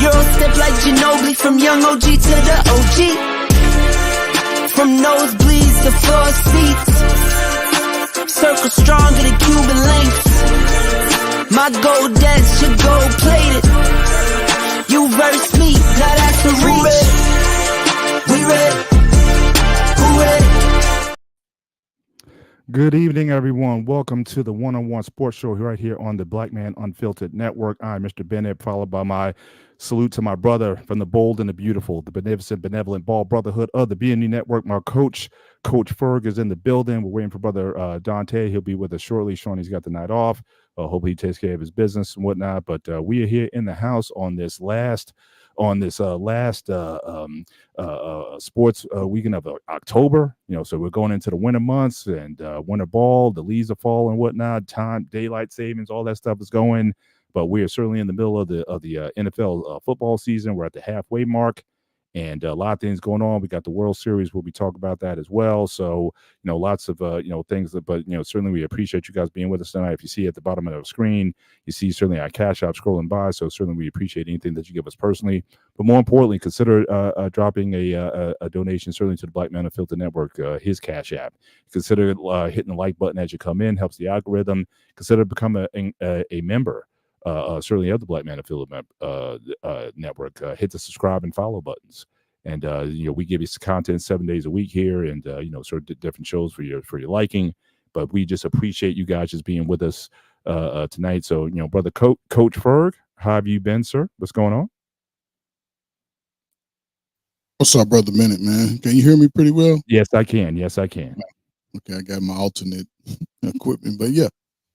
Euro step like Ginobili, from young OG to the OG. From nosebleeds to floor seats. Circle stronger than Cuban links. My gold dance, your gold plated. You verse me, now that's a reach. We ready. Who ready? Good evening, everyone. Welcome to the One-on-One Sports Show right here on the Black Man Unfiltered Network. I'm Mr. Bennett, followed by my salute to my brother from the bold and the beautiful, the beneficent, benevolent Ball Brotherhood of the BNE Network. My coach, Coach Ferg, is in the building. We're waiting for Brother Dante. He'll be with us shortly. Shawnee's got the night off. Hopefully he takes care of his business and whatnot. But we are here in the house on this last sports weekend of October. So we're going into the winter months and winter ball. The leaves are falling and whatnot. Time, daylight savings, all that stuff is going. But we are certainly in the middle of the NFL football season. We're at the halfway mark, and a lot of things going on. We got the World Series. We'll be talking about that as well. So, lots of, things. But, certainly we appreciate you guys being with us tonight. If you see at the bottom of the screen, you see certainly our Cash App scrolling by. So certainly we appreciate anything that you give us personally. But more importantly, consider dropping a donation, certainly to the Black Man Unfiltered Network, his Cash App. Consider hitting the like button as you come in. Helps the algorithm. Consider becoming a member. Certainly of the Black Man Unfiltered Network. Hit the subscribe and follow buttons, and we give you content 7 days a week here, and sort of different shows for your liking. But we just appreciate you guys just being with us tonight. So brother Coach Ferg, how have you been, sir? What's going on? What's up, brother Bennett, man? Can you hear me pretty well? Yes, I can. Okay, I got my alternate equipment, but yeah,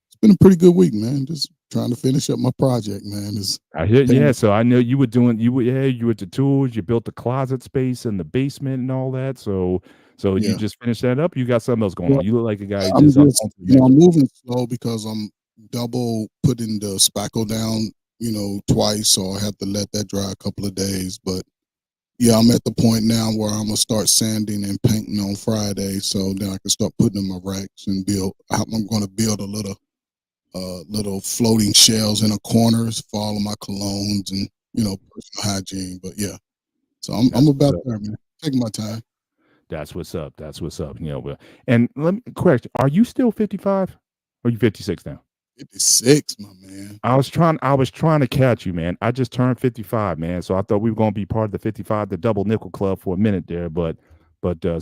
it's been a pretty good week, man. Just trying to finish up my project, man. I hear, yeah. So I know you were doing, you were at the tools. You built the closet space in the basement and all that. So yeah. You just finished that up. You got something else going on. You look like a guy. I'm moving slow because I'm double putting the spackle down, twice. So I have to let that dry a couple of days. But yeah, I'm at the point now where I'm gonna start sanding and painting on Friday, so then I can start putting in my racks and build. I'm going to build a little floating shells in the corners for all of my colognes and personal hygiene. But yeah, so I'm about there, man. Taking my time. That's what's up. And let me question: are you still 55? Or are you 56 now? 56, my man. I was trying to catch you, man. I just turned 55, man. So I thought we were going to be part of the 55, the double nickel club for a minute there, but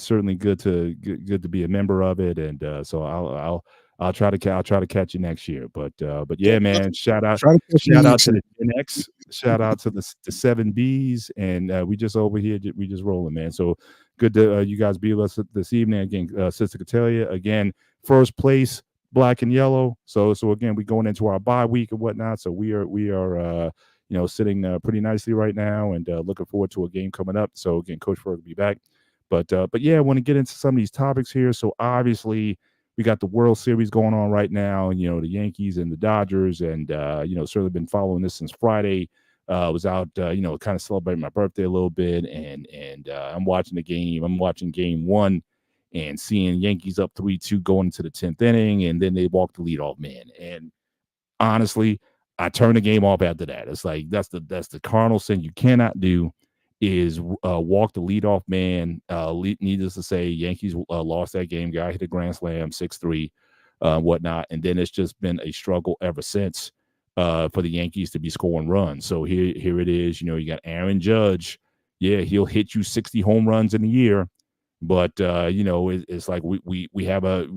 certainly good to be a member of it. And so I'll try to catch you next year. But yeah, man, shout out to the Gen X, shout out to the 7Bs, and we just over here, we just rolling, man. So good to you guys be with us this evening again. Sister Catellia, again, first place, black and yellow. So again, we're going into our bye week and whatnot. So we are sitting pretty nicely right now, and looking forward to a game coming up. So again, Coach Ferg will be back. But yeah, I want to get into some of these topics here. So obviously, we got the World Series going on right now, and the Yankees and the Dodgers, and certainly been following this since Friday. Was out, kind of celebrating my birthday a little bit, and I'm watching the game. I'm watching Game 1, and seeing Yankees up 3-2 going into the 10th inning, and then they walk the leadoff man. And honestly, I turned the game off after that. It's like that's the cardinal sin you cannot do, is walk the leadoff man. Needless to say, Yankees lost that game. Guy hit a grand slam, 6-3, whatnot, and then it's just been a struggle ever since for the Yankees to be scoring runs. So here it is. You got Aaron Judge. Yeah, he'll hit you 60 home runs in a year, but it's like we have an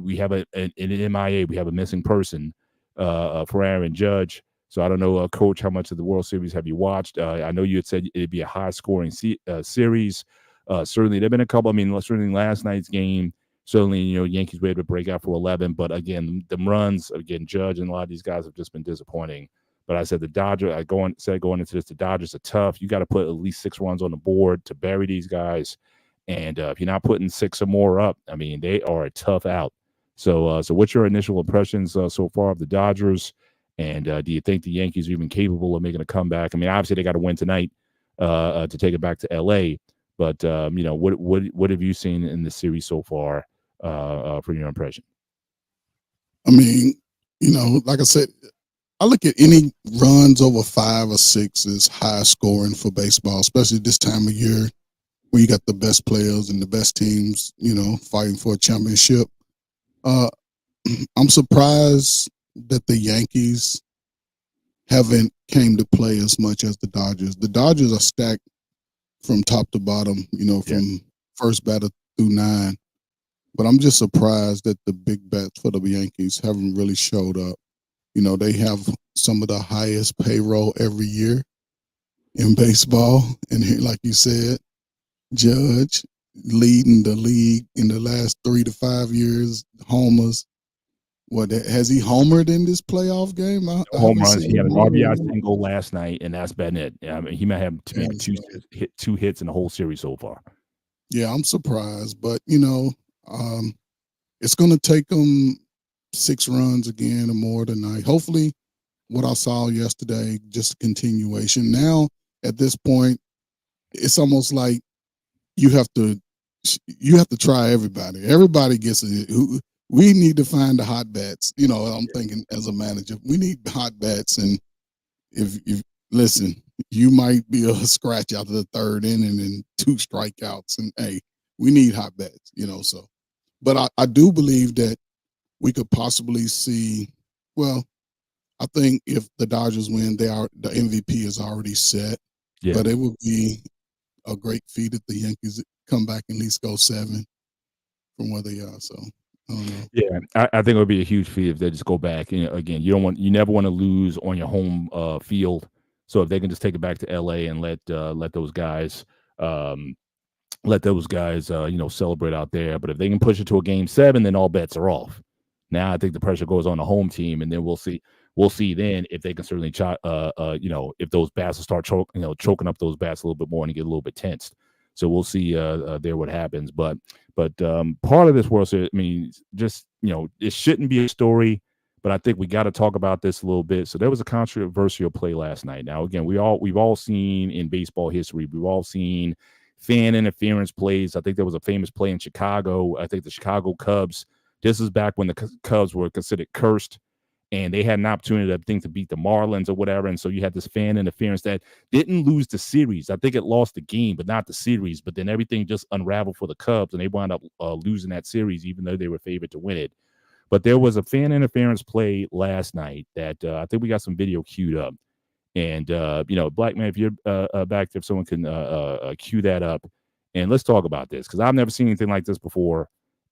MIA. We have a missing person for Aaron Judge. So I don't know, Coach, how much of the World Series have you watched? I know you had said it'd be a high-scoring series. Certainly, there've been a couple. I mean, certainly last night's game, certainly, Yankees were able to break out for 11. But again, the runs, Judge and a lot of these guys have just been disappointing. But I said the Dodgers, going into this, the Dodgers are tough. You got to put at least 6 runs on the board to bury these guys. And if you're not putting 6 or more up, I mean, they are a tough out. So what's your initial impressions so far of the Dodgers? And do you think the Yankees are even capable of making a comeback? I mean, obviously they got to win tonight to take it back to L.A. But what have you seen in the series so far for your impression? I mean, like I said, I look at any runs over 5 or 6 as high scoring for baseball, especially this time of year where you got the best players and the best teams, fighting for a championship. Uh, I'm surprised that the Yankees haven't came to play as much as the Dodgers. The Dodgers are stacked from top to bottom, from first batter through 9. But I'm just surprised that the big bats for the Yankees haven't really showed up. They have some of the highest payroll every year in baseball. And like you said, Judge leading the league in the last 3 to 5 years, homers. What has he homered in this playoff game? Home runs. He had an RBI single last night, and that's been it. I mean, he might have maybe two hits in the whole series so far. Yeah, I'm surprised, but it's going to take them 6 runs again or more tonight. Hopefully, what I saw yesterday, just a continuation. Now, at this point, it's almost like you have to try everybody. Everybody gets it. We need to find the hot bats. I'm thinking as a manager, we need hot bats. And if listen, you might be a scratch out of the 3rd inning and 2 strikeouts. And hey, we need hot bats, so. But I do believe that we could possibly see, well, I think if the Dodgers win, the MVP is already set. Yeah. But it would be a great feat if the Yankees come back and at least go 7 from where they are. So I don't know. Yeah, I think it would be a huge feat if they just go back. Again, you never want to lose on your home field. So if they can just take it back to LA and let those guys celebrate out there. But if they can push it to a game 7, then all bets are off. Now I think the pressure goes on the home team, and then we'll see then if they can certainly if those bats will start choking up those bats a little bit more and get a little bit tensed. So we'll see there what happens. But part of this World Series, I mean, just it shouldn't be a story, but I think we got to talk about this a little bit. So there was a controversial play last night. Now again, we've all seen in baseball history, we've all seen fan interference plays. I think there was a famous play in Chicago. I think the Chicago Cubs. This is back when the Cubs were considered cursed, and they had an opportunity, I think, to beat the Marlins or whatever. And so you had this fan interference that didn't lose the series. I think it lost the game, but not the series. But then everything just unraveled for the Cubs, and they wound up losing that series, even though they were favored to win it. But there was a fan interference play last night that I think we got some video queued up. And, Black Man, if you're back there, if someone can cue that up. And let's talk about this, because I've never seen anything like this before.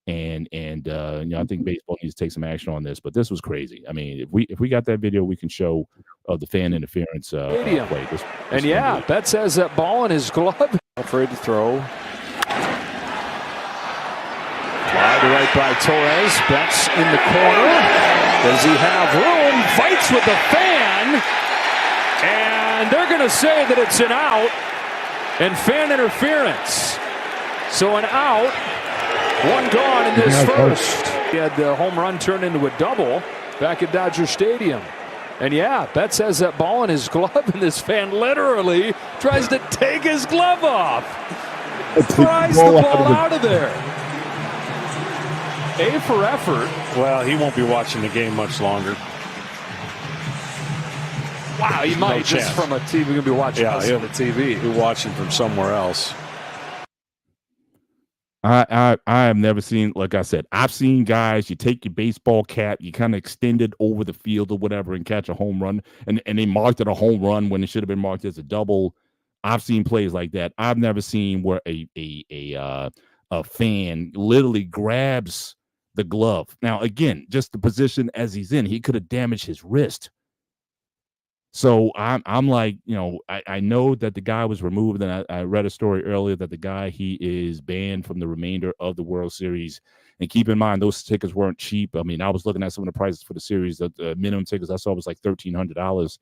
And I think baseball needs to take some action on this, but this was crazy. I mean, if we got that video, we can show the fan interference play. Betts has that ball in his glove. Afraid to throw. Fly to right by Torres. Betts in the corner. Does he have room? Fights with the fan, and they're going to say that it's an out and fan interference. So an out. 1 gone in this first. He had the home run turn into a double back at Dodger Stadium. And Betts has that ball in his glove, and this fan literally tries to take his glove off. Pries the ball out of there. A for effort. Well, he won't be watching the game much longer. Wow, he might just from a TV. We're going to be watching this on the TV. He'll be watching from somewhere else. I have never seen, like I said, I've seen guys, you take your baseball cap, you kind of extend it over the field or whatever and catch a home run, and they marked it a home run when it should have been marked as a double. I've seen plays like that. I've never seen where a fan literally grabs the glove. Now, again, just the position as he's in, he could have damaged his wrist. So I'm like, I know that the guy was removed, and I read a story earlier that the guy, he is banned from the remainder of the World Series. And keep in mind, those tickets weren't cheap. I mean, I was looking at some of the prices for the series. The minimum tickets I saw was like $1,300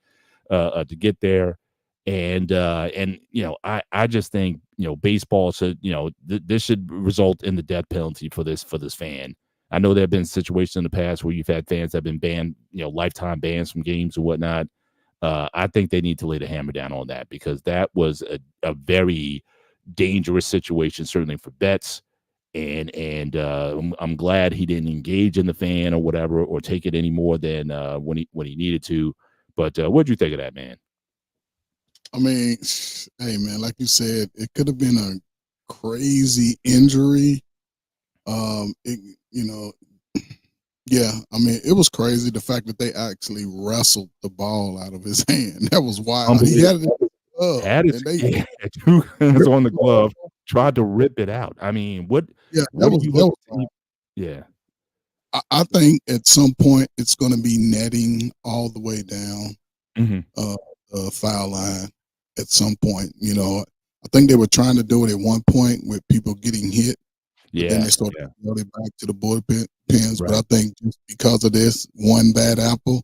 to get there. And I just think, baseball should, this should result in the death penalty for this fan. I know there have been situations in the past where you've had fans that have been banned, lifetime bans from games or whatnot. I think they need to lay the hammer down on that, because that was a very dangerous situation, certainly for Betts. And I'm glad he didn't engage in the fan or whatever, or take it any more than when he needed to. But what'd you think of that, man? I mean, hey man, like you said, it could have been a crazy injury. You know, yeah. I mean, it was crazy the fact that they actually wrestled the ball out of his hand. That was wild. He had it in his glove, Had his and they yeah, 2 hands ripped on the the glove glove, tried to rip it out. I mean, what Yeah, what do you that look was wild. yeah. I think at some point it's going to be netting all the way down Mhm. the foul line at some point. You know, I think they were trying to do it at one point with people getting hit, but then Yeah, they started yeah, to throw it back to the bullpens. But right. I think just because of this one bad apple,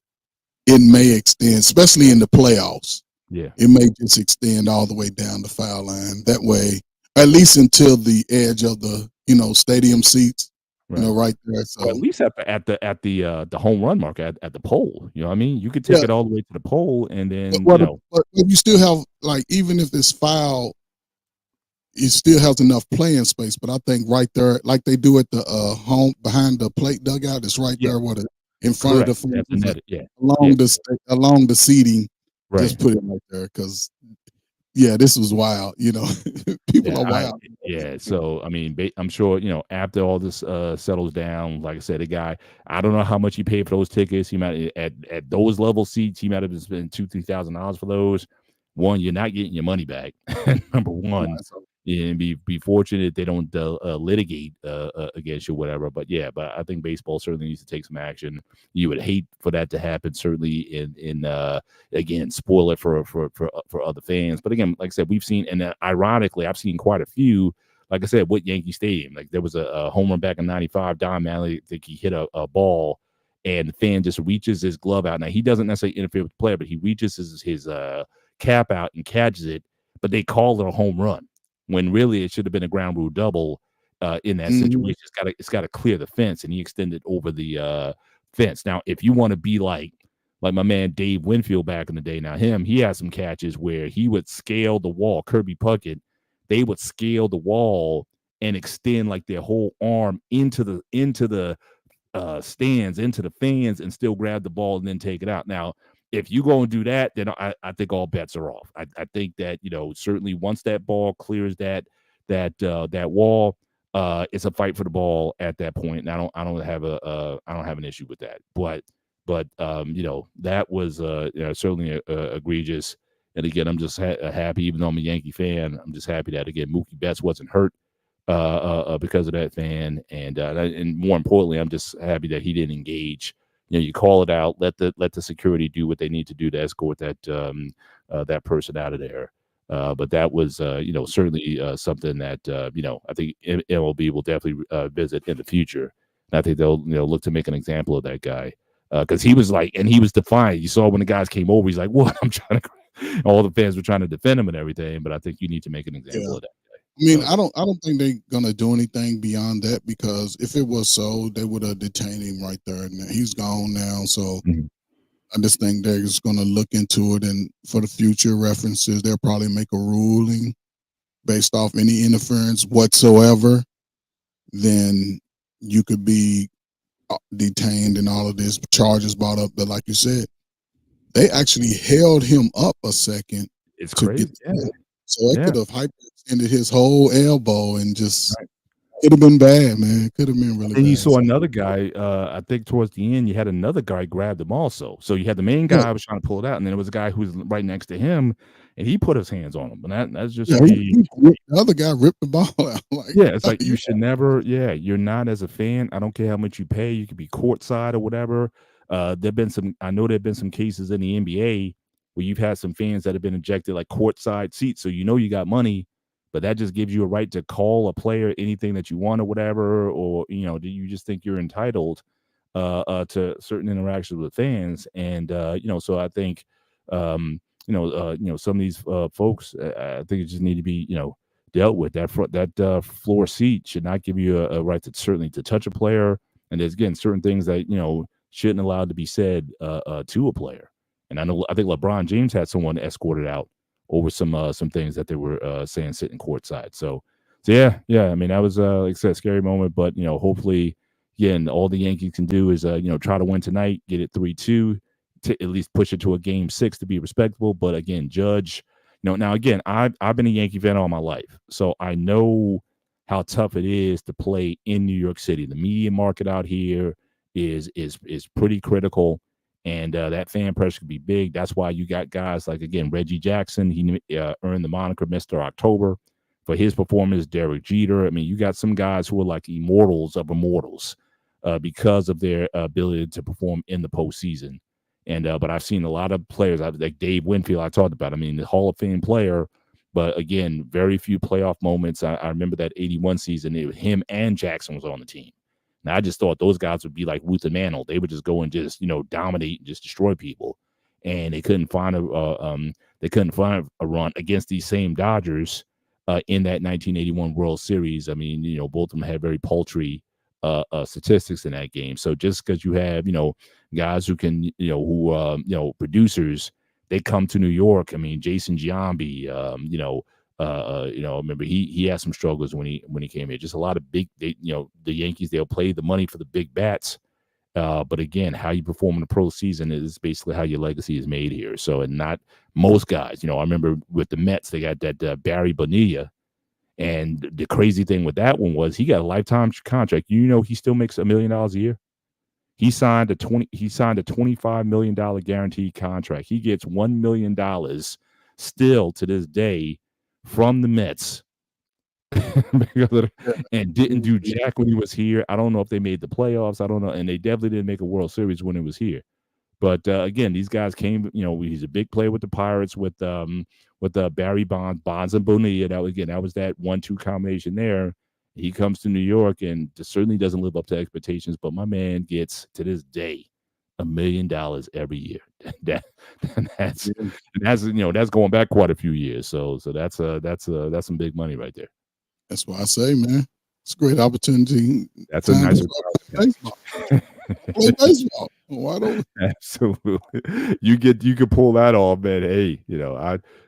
it may extend, especially in the playoffs. Yeah. It may just extend all the way down the foul line. That way, at least until the edge of the stadium seats, Right. right there. Or at So least at the home run mark at the pole, you know what I mean? You could take yeah, it all the way to the pole and then, but you still have like even if it's foul, it still has enough playing space. But I think right there, like they do at the home behind the plate dugout, it's right yeah, there where in front of the correct. That's the fans, net yeah. Yeah, along the seating. right. Just put it right there because yeah, this was wild. People Yeah, are wild. yeah. So I mean, I'm sure after all this settles down. Like I said, the guy, I don't know how much he paid for those tickets. He might at those level seats, he might have been spending $2,000-3,000 for those. One, you're not getting your money back. Number one, So, and be fortunate they don't litigate against you, whatever. But yeah, but I think baseball certainly needs to take some action. You would hate for that to happen. Certainly in again, spoil it for other fans. But again, like I said, we've seen, and ironically, I've seen quite a few. Like I said, with Yankee Stadium, like there was a home run back in '95. Don Mattingly, I think he hit a ball, and the fan just reaches his glove out. Now he doesn't necessarily interfere with the player, but he reaches his cap out and catches it. But they call it a home run when really it should have been a ground rule double in that situation. It's got to clear the fence, and he extended over the fence. Now, if you want to be like my man Dave Winfield back in the day, now he had some catches where he would scale the wall. Kirby Puckett, they would scale the wall and extend like their whole arm into the stands, into the fans, and still grab the ball and then take it out. Now, if you go and do that, then I think all bets are off. I think that certainly once that ball clears that wall, it's a fight for the ball at that point. And I don't have an issue with that. But that was certainly egregious. And again, I'm just happy, even though I'm a Yankee fan, I'm just happy that again Mookie Betts wasn't hurt because of that fan, and more importantly, I'm just happy that he didn't engage. You call it out, let the security do what they need to do to escort that person out of there. But that was certainly something that I think MLB will definitely visit in the future. And I think they'll look to make an example of that guy because he was like, and he was defiant. You saw when the guys came over, he's like, "What? I'm trying to." All the fans were trying to defend him and everything, but I think you need to make an example of that. I mean, I don't think they're gonna do anything beyond that because if it was so, they would have detained him right there, and he's gone now. So I just think they're just gonna look into it, and for the future references, they'll probably make a ruling based off any interference whatsoever. Then you could be detained and all of this charges brought up. But like you said, they actually held him up a second It's to crazy. get Yeah. so it Yeah. could have hyperextended his whole elbow and just could have been bad, man. It could have been really Then bad. you saw another guy, I think towards the end, you had another guy grab him also. So you had the main guy was trying to pull it out, and then there was a guy who was right next to him, and he put his hands on him. And that's just the other guy ripped the ball out. Like, yeah, it's like you should never, you're not as a fan. I don't care how much you pay, you could be courtside or whatever. I know there've been some cases in the NBA where you've had some fans that have been ejected like courtside seats. So you got money, but that just gives you a right to call a player anything that you want or whatever, or do you just think you're entitled to certain interactions with fans? And so I think some of these folks, I think it just need to be dealt with. That floor seat should not give you a right to certainly to touch a player. And there's again certain things that shouldn't allowed to be said to a player. And I think LeBron James had someone escorted out over some things that they were saying sitting courtside. So yeah. I mean, that was like I said, a scary moment, but hopefully, again, all the Yankees can do is try to win tonight, get it 3-2, to at least push it to a game 6 to be respectable. But again, Judge, now again, I've been a Yankee fan all my life, so I know how tough it is to play in New York City. The media market out here is pretty critical, and that fan pressure can be big. That's why you got guys like, again, Reggie Jackson. He earned the moniker Mr. October for his performance. Derek Jeter. I mean, you got some guys who are like immortals of immortals because of their ability to perform in the postseason. And but I've seen a lot of players like Dave Winfield. I talked about. I mean, the Hall of Fame player, but again, very few playoff moments. I remember that '81 season. It was him and Jackson was on the team. Now I just thought those guys would be like Ruth and Mantle. They would just go and just dominate and just destroy people. And they couldn't find a run against these same Dodgers in that 1981 World Series. I mean, both of them had very paltry statistics in that game. So just because you have guys who can producers, they come to New York. I mean, Jason Giambi, remember he had some struggles when he came here. Just a lot of the Yankees, they'll play the money for the big bats. But again, how you perform in the pro season is basically how your legacy is made here. So, and not most guys, I remember with the Mets, they got that Barry Bonilla. And the crazy thing with that one was he got a lifetime contract. He still makes $1 million a year. He signed a $25 million guaranteed contract. He gets $1 million still to this day from the Mets. And didn't do jack when he was here. I don't know if they made the playoffs. I don't know. And they definitely didn't make a World Series when he was here. But again, these guys came, he's a big player with the Pirates with Barry Bonds and Bonilla. That was that 1-2 combination there. He comes to New York and certainly doesn't live up to expectations, but my man gets to this day $1 million every year. That's going back quite a few years. So that's some big money right there. That's why I say, man, it's a great opportunity. That's a nice baseball. Play baseball. Why don't we? Absolutely. You could pull that off, man. Hey,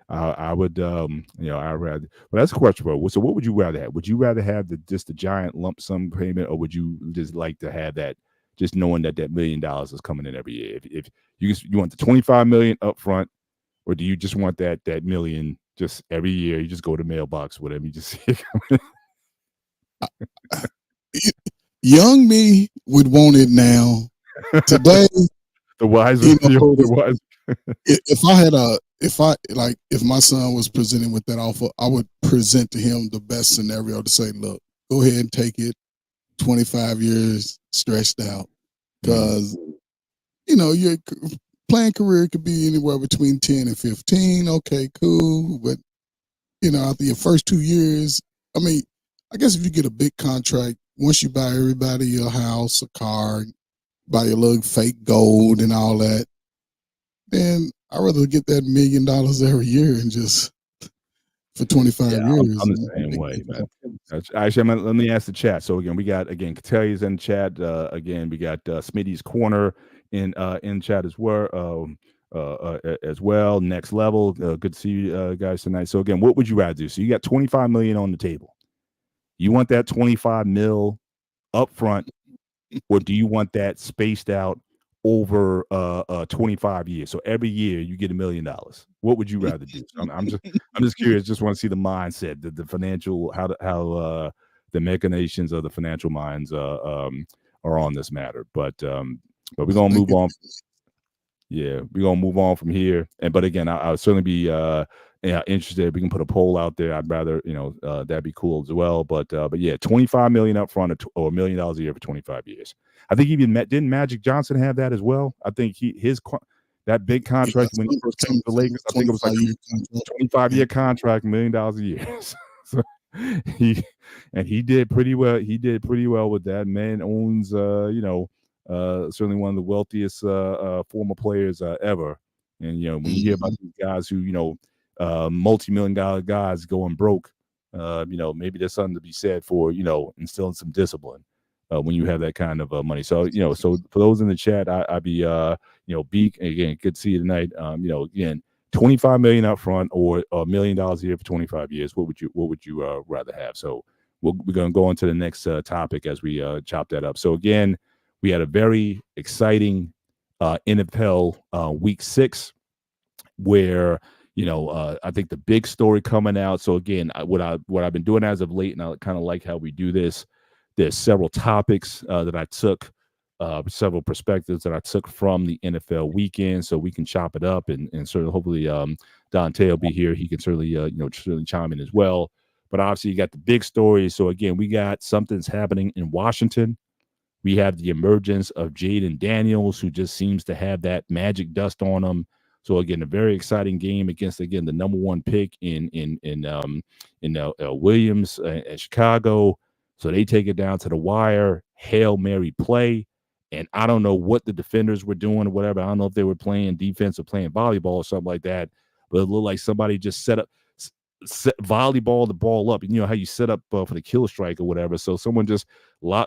I would I'd rather, but that's a question, bro. So what would you rather have? Would you rather have just the giant lump sum payment, or would you just like to have that, just knowing that $1 million is coming in every year? If you want the $25 million up front, or do you just want that million just every year? You just go to mailbox, whatever, you just see it coming. Young me would want it now. Today, the wise, if my son was presented with that offer, I would present to him the best scenario to say, look, go ahead and take it, 25 years stretched out, because your playing career could be anywhere between 10 and 15. Okay, cool, but after your first 2 years, I mean, I guess if you get a big contract, once you buy everybody a house, a car, buy your little fake gold and all that, then I'd rather get that $1 million every year and just for 25 years. I'm the same way, man. Actually, let me ask the chat. So again, we got Katelia's in chat. Again, we got Smitty's Corner in chat as well. Next level. Good to see you guys tonight. So again, what would you rather do? So you got $25 million on the table. You want that 25 mil up front, or do you want that spaced out over 25 years? So every year you get $1 million. What would you rather do? I'm just curious. Just want to see the mindset, the financial, how the machinations of the financial minds are on this matter. But we're gonna move on. Yeah, we're gonna move on from here. But again, I'll certainly be interested. We can put a poll out there. I'd rather, that'd be cool as well. But yeah, $25 million up front or $1 million a year for 25 years. I think didn't Magic Johnson have that as well? I think that big contract when he first came to the Lakers, I think it was like a 25-year contract, $1 million a year. So he did pretty well. He did pretty well with that. Man owns certainly one of the wealthiest former players ever. And when you hear about these guys who multi-million-dollar guys going broke, maybe there's something to be said for instilling some discipline when you have that kind of money. So so for those in the chat, I'd be Beak, again, good to see you tonight. Again, $25 million up front or $1 million a year for 25 years. What would you rather have? So we're going to go on to the next topic as we chop that up. So again, we had a very exciting NFL Week 6, where I think the big story coming out. So again, what I've been doing as of late, and I kind of like how we do this. There's several topics that I took, several perspectives that I took from the NFL weekend, so we can chop it up and certainly hopefully Dante will be here. He can certainly certainly chime in as well. But obviously, you got the big story. So again, we got something's happening in Washington. We have the emergence of Jaden Daniels, who just seems to have that magic dust on him. So again, a very exciting game against the number 1 pick in Williams at Chicago. So they take it down to the wire, Hail Mary play. And I don't know what the defenders were doing or whatever. I don't know if they were playing defense or playing volleyball or something like that. But it looked like somebody just set volleyball the ball up. You know how you set up for the kill strike or whatever. So someone just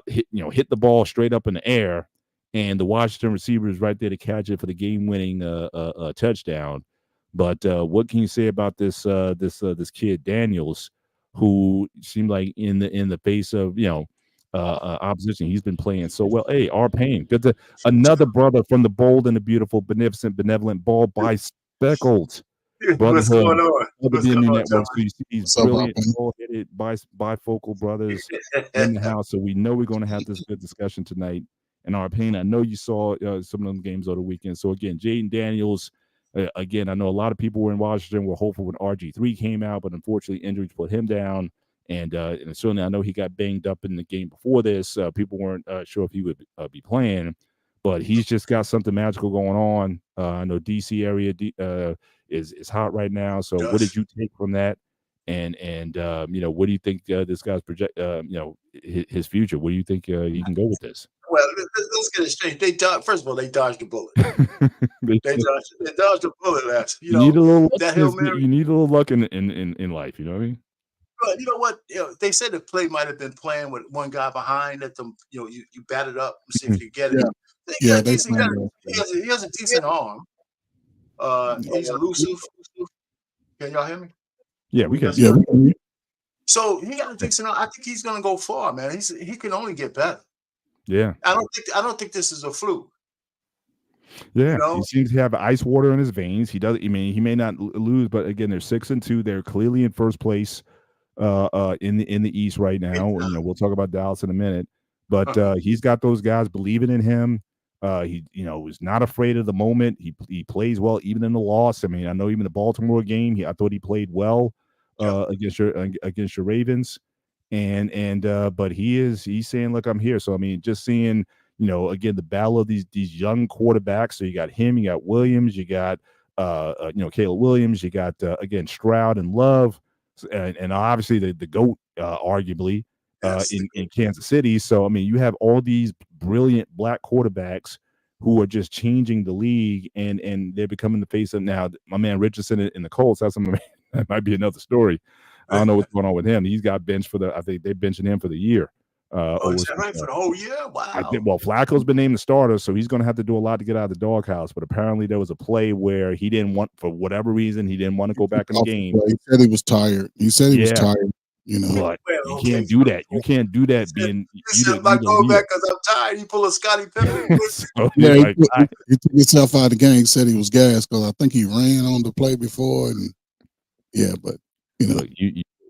hit the ball straight up in the air, and the Washington receiver is right there to catch it for the game-winning touchdown. But what can you say about this kid Daniels, who seemed like in the face of opposition, he's been playing so well. Hey, R-Pain, good to another brother from the bold and the beautiful, benevolent, ball by speckled. What's going on? What's going on, so you see these brilliant, ball-headed, bifocal brothers in the house. So we know we're going to have this good discussion tonight. And R-Pain, I know you saw some of them games over the weekend. So again, Jaden Daniels. Again, I know a lot of people were in Washington were hopeful when RG3 came out, but unfortunately injuries put him down. And certainly I know he got banged up in the game before this. People weren't sure if he would be playing, but he's just got something magical going on. I know DC area is hot right now. So what did you take from that? And what do you think this guy's his future? Where do you think he can go with this? Well, let's get it straight. First of all, they dodged the bullet. they dodged the bullet last. You need a little luck. You need a little luck in life. You know what I mean? But you know what? They said the play might have been playing with one guy behind at them. You bat it up and see if you get it. He has a decent arm. He's elusive. Can y'all hear me? Yeah, we can. Yeah, we can. So he got a decent arm. I think he's going to go far, man. He can only get better. Yeah, I don't think this is a fluke. Yeah, he seems to have ice water in his veins. He does. I mean, he may not lose, but again, they're 6-2. They're clearly in first place in the East right now. We'll talk about Dallas in a minute, but he's got those guys believing in him. He is not afraid of the moment. He plays well even in the loss. I mean, I know even the Baltimore game, I thought he played well against your Ravens. But he's saying, look, I'm here. So I mean, just seeing, again, the battle of these young quarterbacks. So you got him, you got Williams, you got Caleb Williams, you got again Stroud and Love, and obviously the GOAT arguably in Kansas City. So I mean, you have all these brilliant black quarterbacks who are just changing the league, and they're becoming the face of now. My man Richardson in the Colts. That might be another story. I don't know what's going on with him. He's got benched I think they're benching him for the year. Is that right? For the whole year? Wow. Flacco's been named the starter, so he's going to have to do a lot to get out of the doghouse. But apparently there was a play where he didn't want, for whatever reason, he didn't want to go back in the game. He said he was tired. He was tired. But you can't do that. You can't do that. I'm not going back because I'm tired. He pulled a Scottie Pippen. He took himself out of the game. He said he was gassed because I think he ran on the play before, and but look,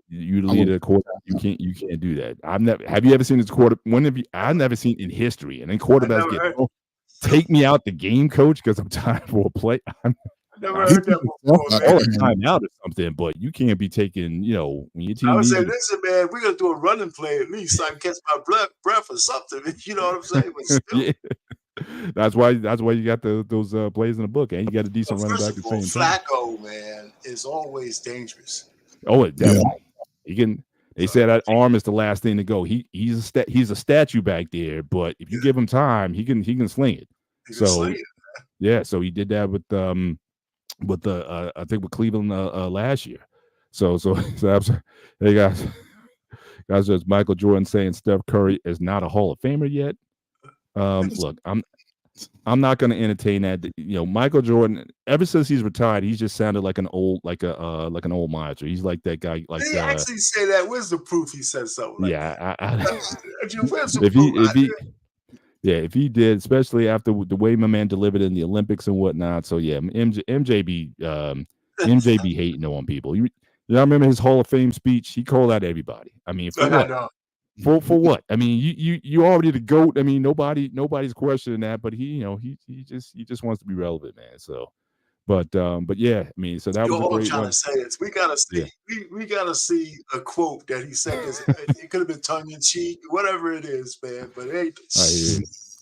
you lead a quarterback. You can't do that. Have you ever seen this quarter? I've never seen in history, and then quarterbacks get take me out the game, coach, because I'm tired for a play. Never heard that before, time out or something, but you can't be taking, when your team. I would say, listen, man, we're gonna do a running play at least so I can catch my breath or something. You know what I'm saying? But still. Yeah. That's why you got those plays in the book, and you got a decent running back at the same time. Flacco, man, is always dangerous. Oh, definitely. He can. They said that arm is the last thing to go. He's a statue back there, but if you give him time, he can sling it. So he did that with I think with Cleveland last year. So hey guys, there's Michael Jordan saying Steph Curry is not a Hall of Famer yet. Look, I'm not going to entertain that. Michael Jordan, ever since he's retired, he's just sounded like an old an old miser. He's like that guy. Did he actually say that? Where's the proof he said something? Yeah, Yeah, if he did, especially after the way my man delivered in the Olympics and whatnot. So yeah, MJ be hating on people. You remember his Hall of Fame speech? He called out everybody. I mean, for what? For what? I mean, you already the GOAT. I mean, nobody's questioning that, but he just wants to be relevant, man. So, but yeah, I mean, so that was a all I'm great trying one. to say is we gotta see we gotta see a quote that he said. It could have been tongue in cheek, whatever it is, man. But hey,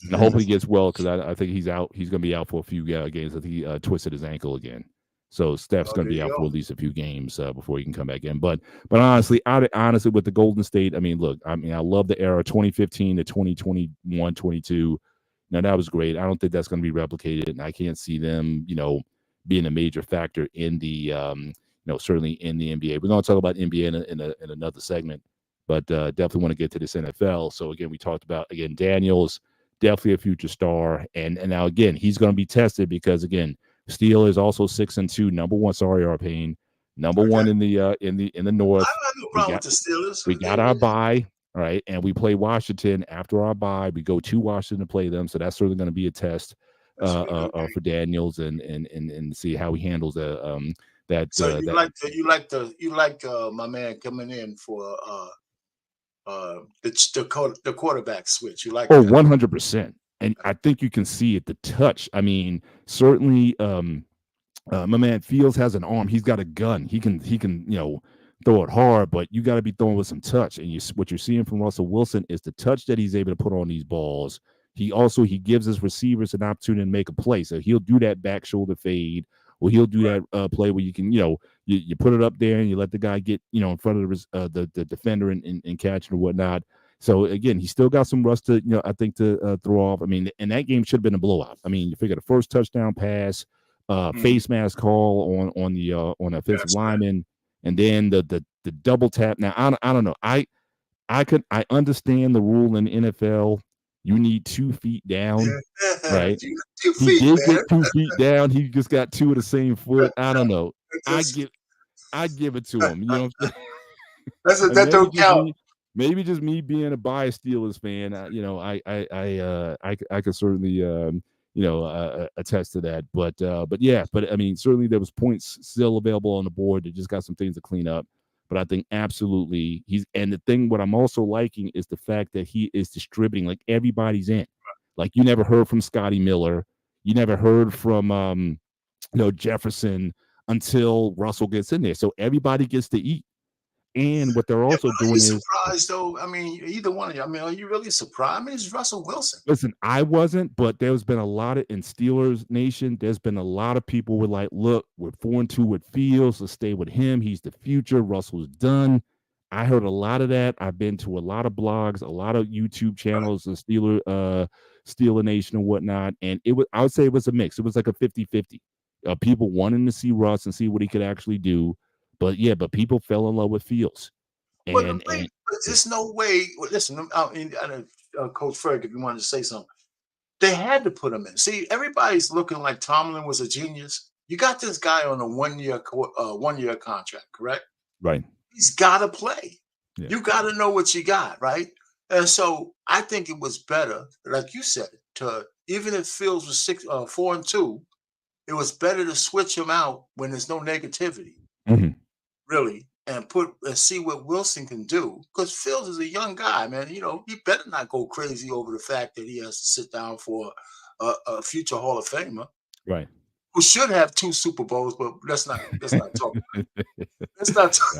and hopefully he gets well, because I think he's out. He's going to be out for a few games. I think he twisted his ankle again. So Steph's going to be out for at least a few games before he can come back in. But honestly, with the Golden State, I mean, look, I love the era 2015 to 2021, 22. Now that was great. I don't think that's going to be replicated, and I can't see them, being a major factor in the, certainly in the NBA. We're going to talk about NBA in another segment, but definitely want to get to this NFL. So again, we talked about Daniels, definitely a future star, and now again he's going to be tested because again, Steele is also 6-2, number one. Sorry, Arpain, number one in the North. I have no problem with the Steelers. We got our bye, all right, and we play Washington after our bye. We go to Washington to play them, so that's certainly going to be a test for Daniels and see how he handles that. So you like my man coming in for the quarterback switch. You like 100%. And I think you can see it, the touch. I mean, certainly my man Fields has an arm. He's got a gun. He can throw it hard, but you got to be throwing with some touch. And what you're seeing from Russell Wilson is the touch that he's able to put on these balls. He gives his receivers an opportunity to make a play. So he'll do that back shoulder fade, or he'll do that play where you can, you put it up there and you let the guy get, in front of the defender and catch it or whatnot. So again, he still got some rust to, I think, to throw off. I mean, and that game should have been a blowout. I mean, you figure the first touchdown pass, face mask call on the offensive lineman, and then the double tap. Now I don't know. I understand the rule in the NFL. You need 2 feet down, right? He did get 2 feet down. He just got 2 of the same foot. I don't know. I give it to him. You know what I'm saying? That don't count. Maybe just me being a biased Steelers fan, I could certainly attest to that. But I mean, certainly there was points still available on the board. They just got some things to clean up. But I think absolutely what I'm also liking is the fact that he is distributing, like everybody's in. Like you never heard from Scotty Miller, you never heard from Jefferson until Russell gets in there. So everybody gets to eat. And what they're also doing is surprised, though. I mean, either one of you. I mean, are you really surprised? I mean, it's Russell Wilson. Listen, I wasn't, but there's been a lot in Steelers Nation. There's been a lot of people who were like, look, we're 4-2 with Fields. Let's stay with him. He's the future. Russell's done. I heard a lot of that. I've been to a lot of blogs, a lot of YouTube channels, the Steeler Nation and whatnot. And I would say it was a mix. It was like a 50-50. People wanting to see Russ and see what he could actually do. But people fell in love with Fields. But there's no way. Listen, Coach Ferg, if you wanted to say something, they had to put him in. See, everybody's looking like Tomlin was a genius. You got this guy on a 1-year contract, correct? Right. He's got to play. Yeah. You got to know what you got, right? And so I think it was better, like you said, to even if Fields was 4-2, it was better to switch him out when there's no negativity. Mm-hmm. Really, and see what Wilson can do, because Fields is a young guy, man. He better not go crazy over the fact that he has to sit down for a future Hall of Famer, right? Who should have 2 Super Bowls, but let's not talk about it. Let's not talk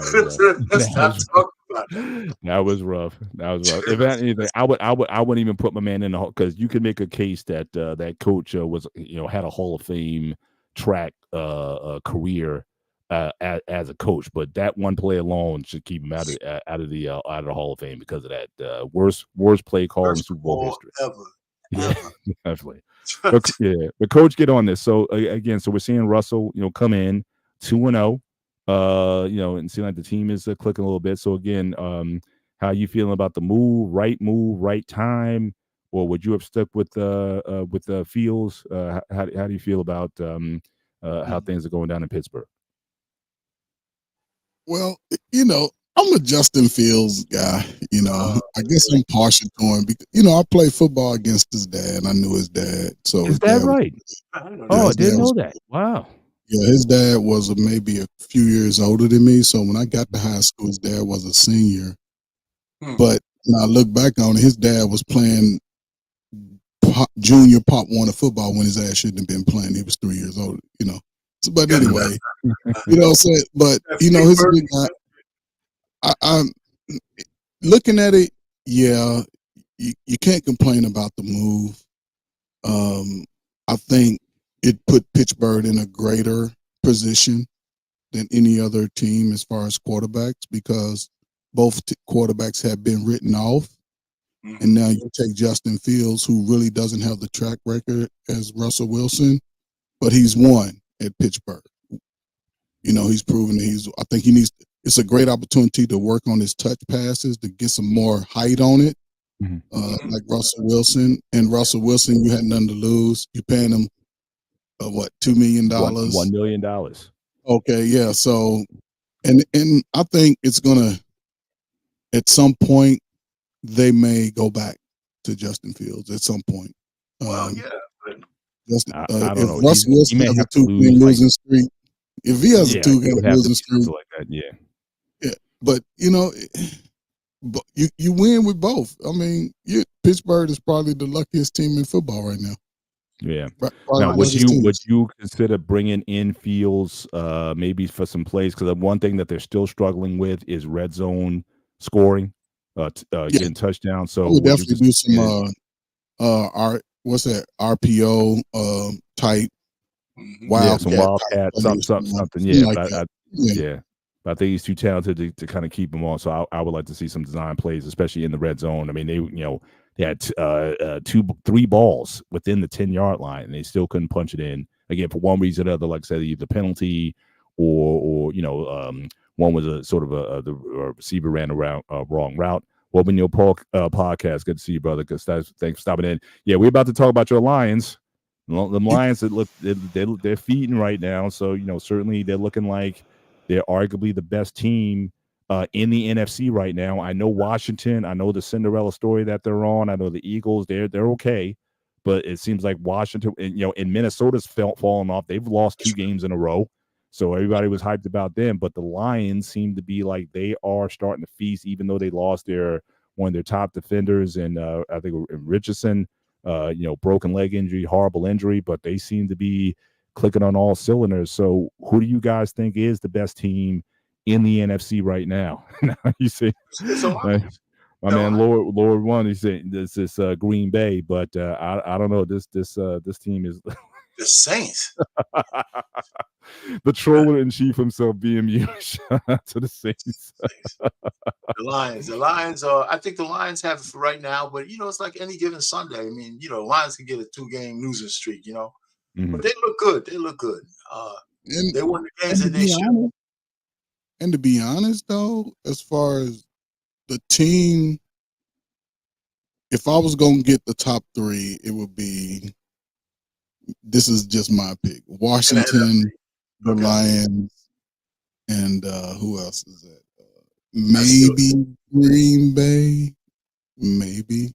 about it. That was rough. If anything, I wouldn't even put my man in the Hall, because you can make a case that that coach was had a Hall of Fame track career. As a coach, but that one play alone should keep him out of the Hall of Fame because of that worst play call in Super Bowl history ever. Yeah, definitely. But coach, get on this. So again, we're seeing Russell, come in 2-0, and seeing like the team is clicking a little bit. So again, how are you feeling about the move, right time, or would you have stuck with Fields? How do you feel about how things are going down in Pittsburgh? Well, I'm a Justin Fields guy. I guess I'm partial to him because I played football against his dad, and I knew his dad. So Is that right? Oh, I didn't know that. Wow. Yeah, his dad was maybe a few years older than me. So when I got to high school, his dad was a senior. But when I look back on it, his dad was playing junior Pop Warner football when his ass shouldn't have been playing. He was 3 years old, So, but anyway, what I'm saying? But his big guy. I'm looking at it. Yeah, you can't complain about the move. I think it put Pittsburgh in a greater position than any other team as far as quarterbacks because both quarterbacks have been written off. And now you take Justin Fields, who really doesn't have the track record as Russell Wilson, but he's won at Pittsburgh. He's proven that I think it's a great opportunity to work on his touch passes, to get some more height on it, like Russell Wilson. And Russell Wilson, you had nothing to lose. You're paying him, $2 million? $1 million. Okay, yeah. So, and I think it's going to, at some point, they may go back to Justin Fields at some point. Well, yeah. I don't know. If Russell Wilson has a 2-game losing streak, if he has a 2-game losing streak, like that, yeah. But but you win with both. I mean, Pittsburgh is probably the luckiest team in football right now. Yeah. Now, would you consider bringing in Fields maybe for some plays? Because one thing that they're still struggling with is red zone scoring, getting touchdowns. So I would definitely do some RPO type wildcat, something. Yeah, like yeah. But I think he's too talented to kind of keep him on. So I would like to see some design plays, especially in the red zone. I mean, they had 3 balls within the 10-yard line, and they still couldn't punch it in. Again, for one reason or another, like I said, either penalty or one was a sort of the receiver ran a wrong route. Welcome to your podcast. Good to see you, brother. Thanks for stopping in. Yeah, we're about to talk about your Lions. The Lions that look they're feeding right now. So certainly they're looking like they're arguably the best team in the NFC right now. I know Washington. I know the Cinderella story that they're on. I know the Eagles. They're okay, but it seems like Washington and Minnesota's falling off. They've lost 2 games in a row, so everybody was hyped about them. But the Lions seem to be like they are starting to feast, even though they lost one of their top defenders, and I think Richardson. Broken leg injury, horrible injury, but they seem to be clicking on all cylinders. So who do you guys think is the best team in the NFC right now? You see, my man Lord One, he said this is Green Bay, but I don't know. This team is the Saints. The troller in chief himself, BMU. Shout out to the Saints. The Lions are. I think the Lions have it for right now, but it's like any given Sunday. I mean, the Lions can get a 2-game losing streak. But they look good. They look good. They won the games that they should. And to be honest, though, as far as the team, if I was going to get the top 3, it would be. This is just my pick: Washington, the Lions, and who else is that? Maybe Green Bay, maybe.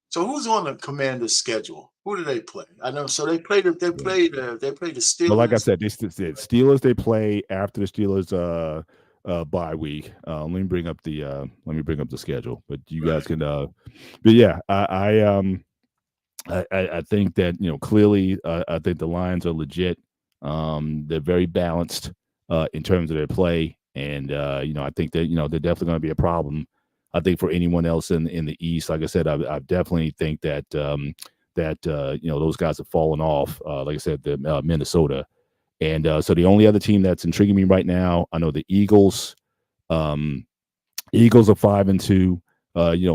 So who's on the Commanders' schedule? Who do they play? I know. So they play the Steelers. But like I said, Steelers. They play after the Steelers bye week. Let me bring up the schedule. But you guys can. But yeah, I think that clearly I think the Lions are legit. They're very balanced in terms of their play. And I think that they're definitely going to be a problem. I think for anyone else in the East, like I said, I definitely think that those guys have fallen off. Like I said, the Minnesota, and so the only other team that's intriguing me right now, I know the Eagles. Eagles are 5-2.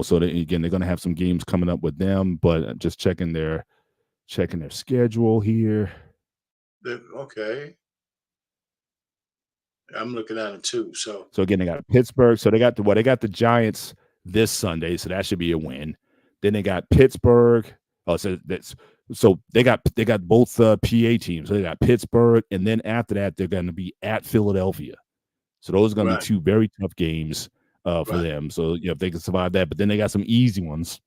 So again, they're going to have some games coming up with them, but just checking their schedule here. Okay. I'm looking at it too. So again, they got Pittsburgh. So they got the Giants this Sunday. So that should be a win. Then they got Pittsburgh. So they got both PA teams. So they got Pittsburgh, and then after that, they're going to be at Philadelphia. So those are going to Right. be two very tough games for Right. them. So if they can survive that, but then they got some easy ones,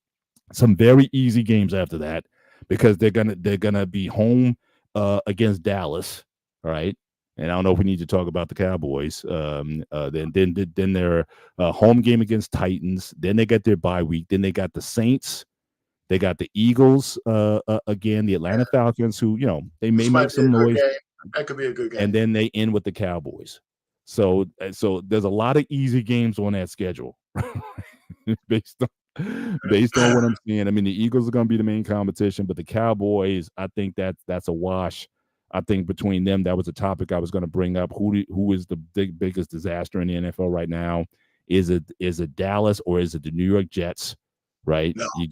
some very easy games after that, because they're gonna be home against Dallas, right? And I don't know if we need to talk about the Cowboys. Then their home game against Titans. Then they got their bye week. Then they got the Saints. They got the Eagles again. The Atlanta Falcons, who they may This might make be some a good noise, game. That could be a good game. and then they end with the Cowboys. So there's a lot of easy games on that schedule, based on what I'm seeing. I mean, the Eagles are going to be the main competition, but the Cowboys, I think that's a wash. I think between them, that was a topic I was going to bring up. Who is the biggest disaster in the NFL right now? Is it Dallas or is it the New York Jets? Right? No. You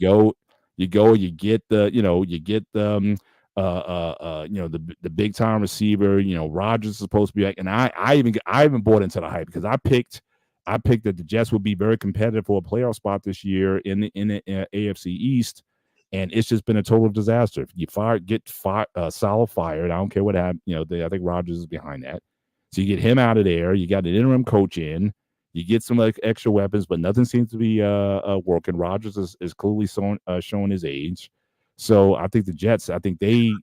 get the the big time receiver. Rodgers is supposed to be back, and I even bought into the hype because I picked that the Jets would be very competitive for a playoff spot this year in the AFC East, and it's just been a total disaster. If you get Salah fired, I don't care what happened. I think Rodgers is behind that. So you get him out of there. You got an interim coach in. You get some extra weapons, but nothing seems to be working. Rodgers is clearly showing his age. So I think the Jets.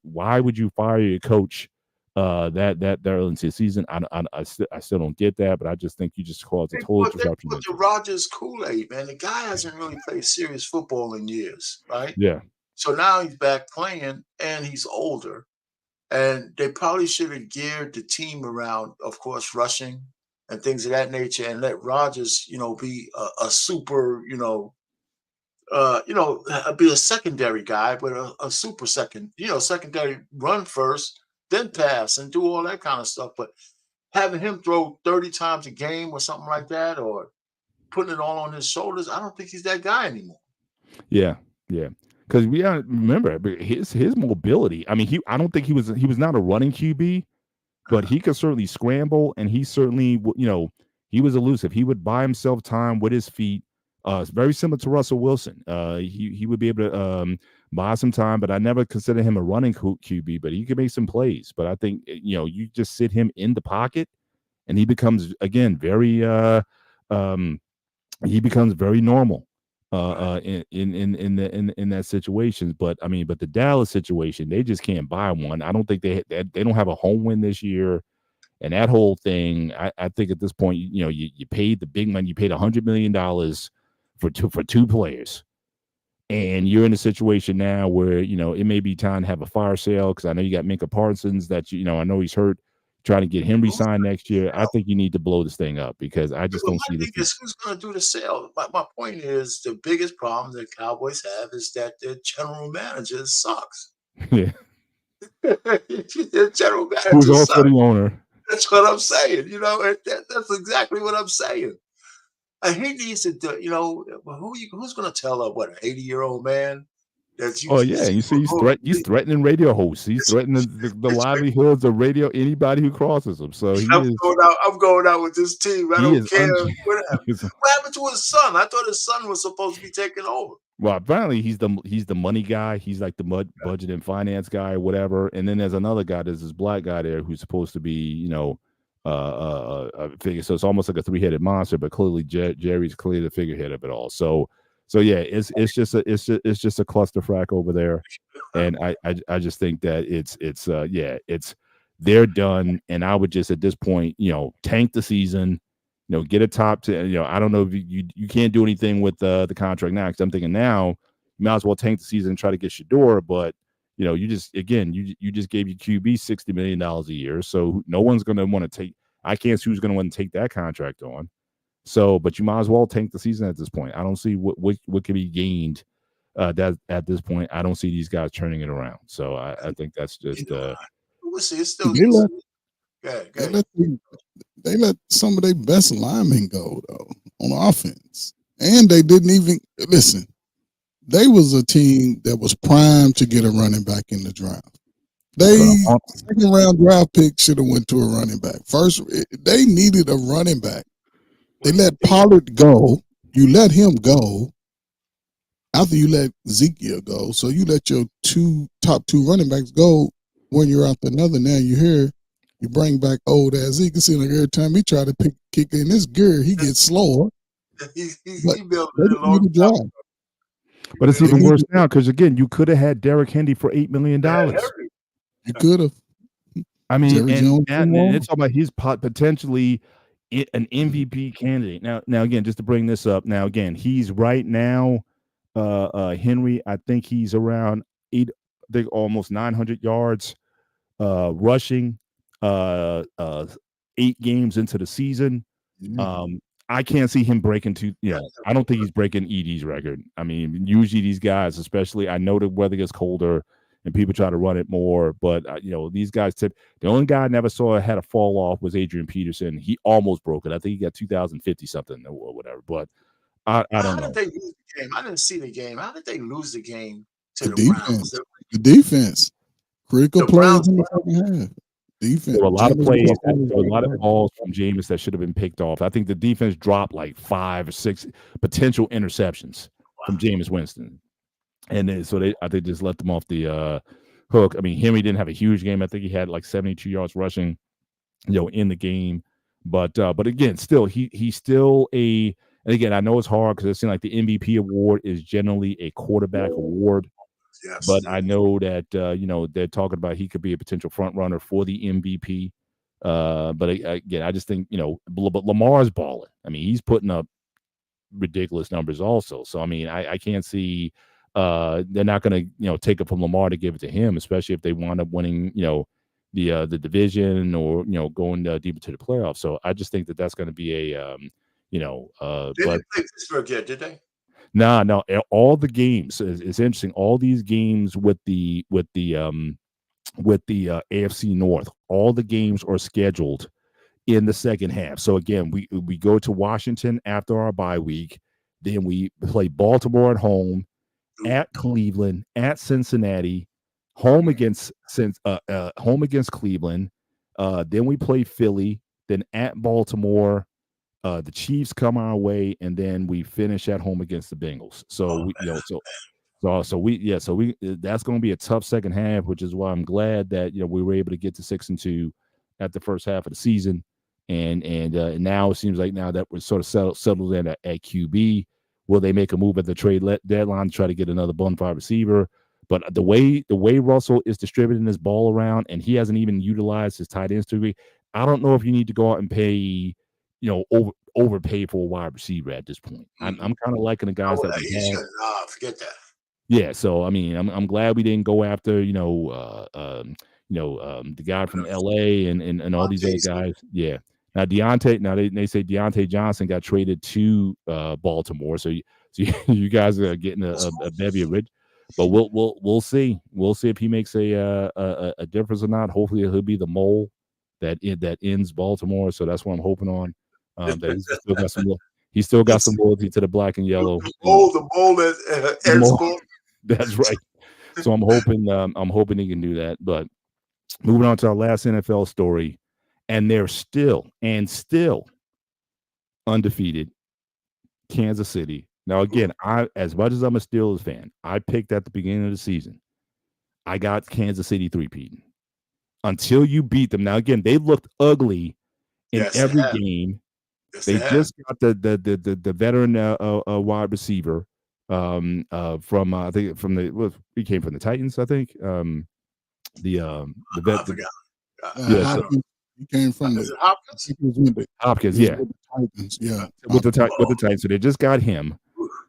Why would you fire your coach that early into the season? I still don't get that, but I just think you just caused a total disruption. They put the Rodgers Kool-Aid, man. The guy hasn't really played serious football in years, right? Yeah. So now he's back playing, and he's older, and they probably should have geared the team around, of course, rushing and things of that nature, and let Rodgers, be a super, be a secondary guy, but a super secondary run first, then pass and do all that kind of stuff. But having him throw 30 times a game or something like that, or putting it all on his shoulders, I don't think he's that guy anymore. Yeah. Because we remember his mobility. I mean, I don't think he was not a running QB, but he could certainly scramble, and he certainly, he was elusive. He would buy himself time with his feet. It's very similar to Russell Wilson. He would be able to buy some time, but I never consider him a running QB, but he could make some plays. But I think, you just sit him in the pocket, and he becomes, again, very normal in that situation. But I mean, the Dallas situation, they just can't buy one. I don't think they don't have a home win this year, and that whole thing. I think at this point, you paid the big money. You paid $100 million for two players, and you're in a situation now where it may be time to have a fire sale, because I know you got Micah Parsons that I know he's hurt. Trying to get him re-signed next year. I think you need to blow this thing up, because I just don't see this. Who's going to do the sale? My point is, the biggest problem that Cowboys have is that their general manager sucks. Yeah. Their general manager who's also the owner. That's what I'm saying. That's exactly what I'm saying. And he needs to do, who's going to tell an 80-year-old man? You see, he's threatening radio hosts. He's threatening the livelihoods of radio anybody who crosses him. So I'm going out with this team. I don't care what happened to his son. I thought his son was supposed to be taking over. Well, apparently he's the money guy. He's like the budget and finance guy or whatever. And then there's another guy. There's this black guy there who's supposed to be, a figure. So it's almost like a three-headed monster. But clearly Jerry's clearly the figurehead of it all. So yeah, it's just a clusterfuck over there, and I just think that they're done, and I would just at this point, tank the season, get a top 10. I don't know if you can't do anything with the contract now, because I'm thinking now you might as well tank the season and try to get Shedeur, but you just gave your QB $60 million a year, so no one's going to want to take. I can't see who's going to want to take that contract on. So, but you might as well tank the season at this point. I don't see what can be gained that at this point. I don't see these guys turning it around. So I think that's just. We'll see. It's still. They let some of their best linemen go though on offense, and they didn't even listen. They was a team that was primed to get a running back in the draft. They second round draft pick should have went to a running back. First, they needed a running back. They let Pollard go. You let him go after you let Ezekiel go. So you let your top two running backs go when you're out another. Now you bring back old ass Zeke. It seems like every time he try to kicked in this gear, he gets slower. He But built they a didn't long need to drive. But it's even worse now because again, you could have had Derrick Henry for $8 million. You could have. I mean, Jerry Jones and it's about he's potentially an MVP candidate. Now again, just to bring this up. Now again, he's right now, Henry. I think he's around almost 900 yards rushing. 8 games into the season. I can't see him breaking I don't think he's breaking ED's record. I mean, usually these guys, especially, I know the weather gets colder and people try to run it more, but these guys the only guy I never saw had a fall off was Adrian Peterson. He almost broke it. I think he got 2050 something or whatever, but I don't know. How did they lose the game? I didn't see the game. How did they lose the game to the defense? Browns? The defense. Critical plays Browns, in the second half. Defense. There were a lot of plays, there were a lot of balls from Jameis that should have been picked off. I think the defense dropped like 5 or 6 potential interceptions from Jameis Winston. And then, so I think just let them off the hook. I mean, Henry didn't have a huge game. I think he had like 72 yards rushing, in the game. But again, still he's still and again, I know it's hard because it seems like the MVP award is generally a quarterback award. Yes, but I know that they're talking about he could be a potential front runner for the MVP. But again, I just think but Lamar's balling. I mean, he's putting up ridiculous numbers also. So I mean, I can't see they're not going to take it from Lamar to give it to him, especially if they wind up winning the division or going deeper to the playoffs. So I just think that that's going to be a they didn't play Pittsburgh yet, did they? No. All the games it's interesting. All these games with the AFC North, all the games are scheduled in the second half. So again, we go to Washington after our bye week, then we play Baltimore at home, at Cleveland, at Cincinnati, home against Cleveland. Then we play Philly, then at Baltimore. The Chiefs come our way, and then we finish at home against the Bengals. So that's going to be a tough second half, which is why I'm glad that we were able to get to 6-2 at the first half of the season, and now it seems like now that we're sort of settled in at QB. Will they make a move at the trade deadline to try to get another bona fide receiver? But the way Russell is distributing his ball around, and he hasn't even utilized his tight ends degree, I don't know if you need to go out and pay. Overpay for a wide receiver at this point. I'm kind of liking the guys that we have. Forget that. Yeah, so I mean, I'm glad we didn't go after the guy from LA and all these other guys. Yeah. Now they say Deontay Johnson got traded to Baltimore, so you guys are getting a bevy of rich. But we'll see. We'll see if he makes a difference or not. Hopefully he'll be the mole that ends Baltimore. So that's what I'm hoping on. That he's still got some loyalty to the black and yellow. The mole that that's right. So I'm hoping he can do that. But moving on to our last NFL story, and they're still undefeated. Kansas City. Now again, as much as I'm a Steelers fan, I picked at the beginning of the season. I got Kansas City 3-peating until you beat them. Now again, they looked ugly in every game. They just got the veteran wide receiver from I think he came from the Titans, I think. He came from Hopkins. Yeah. With the Titans. So they just got him.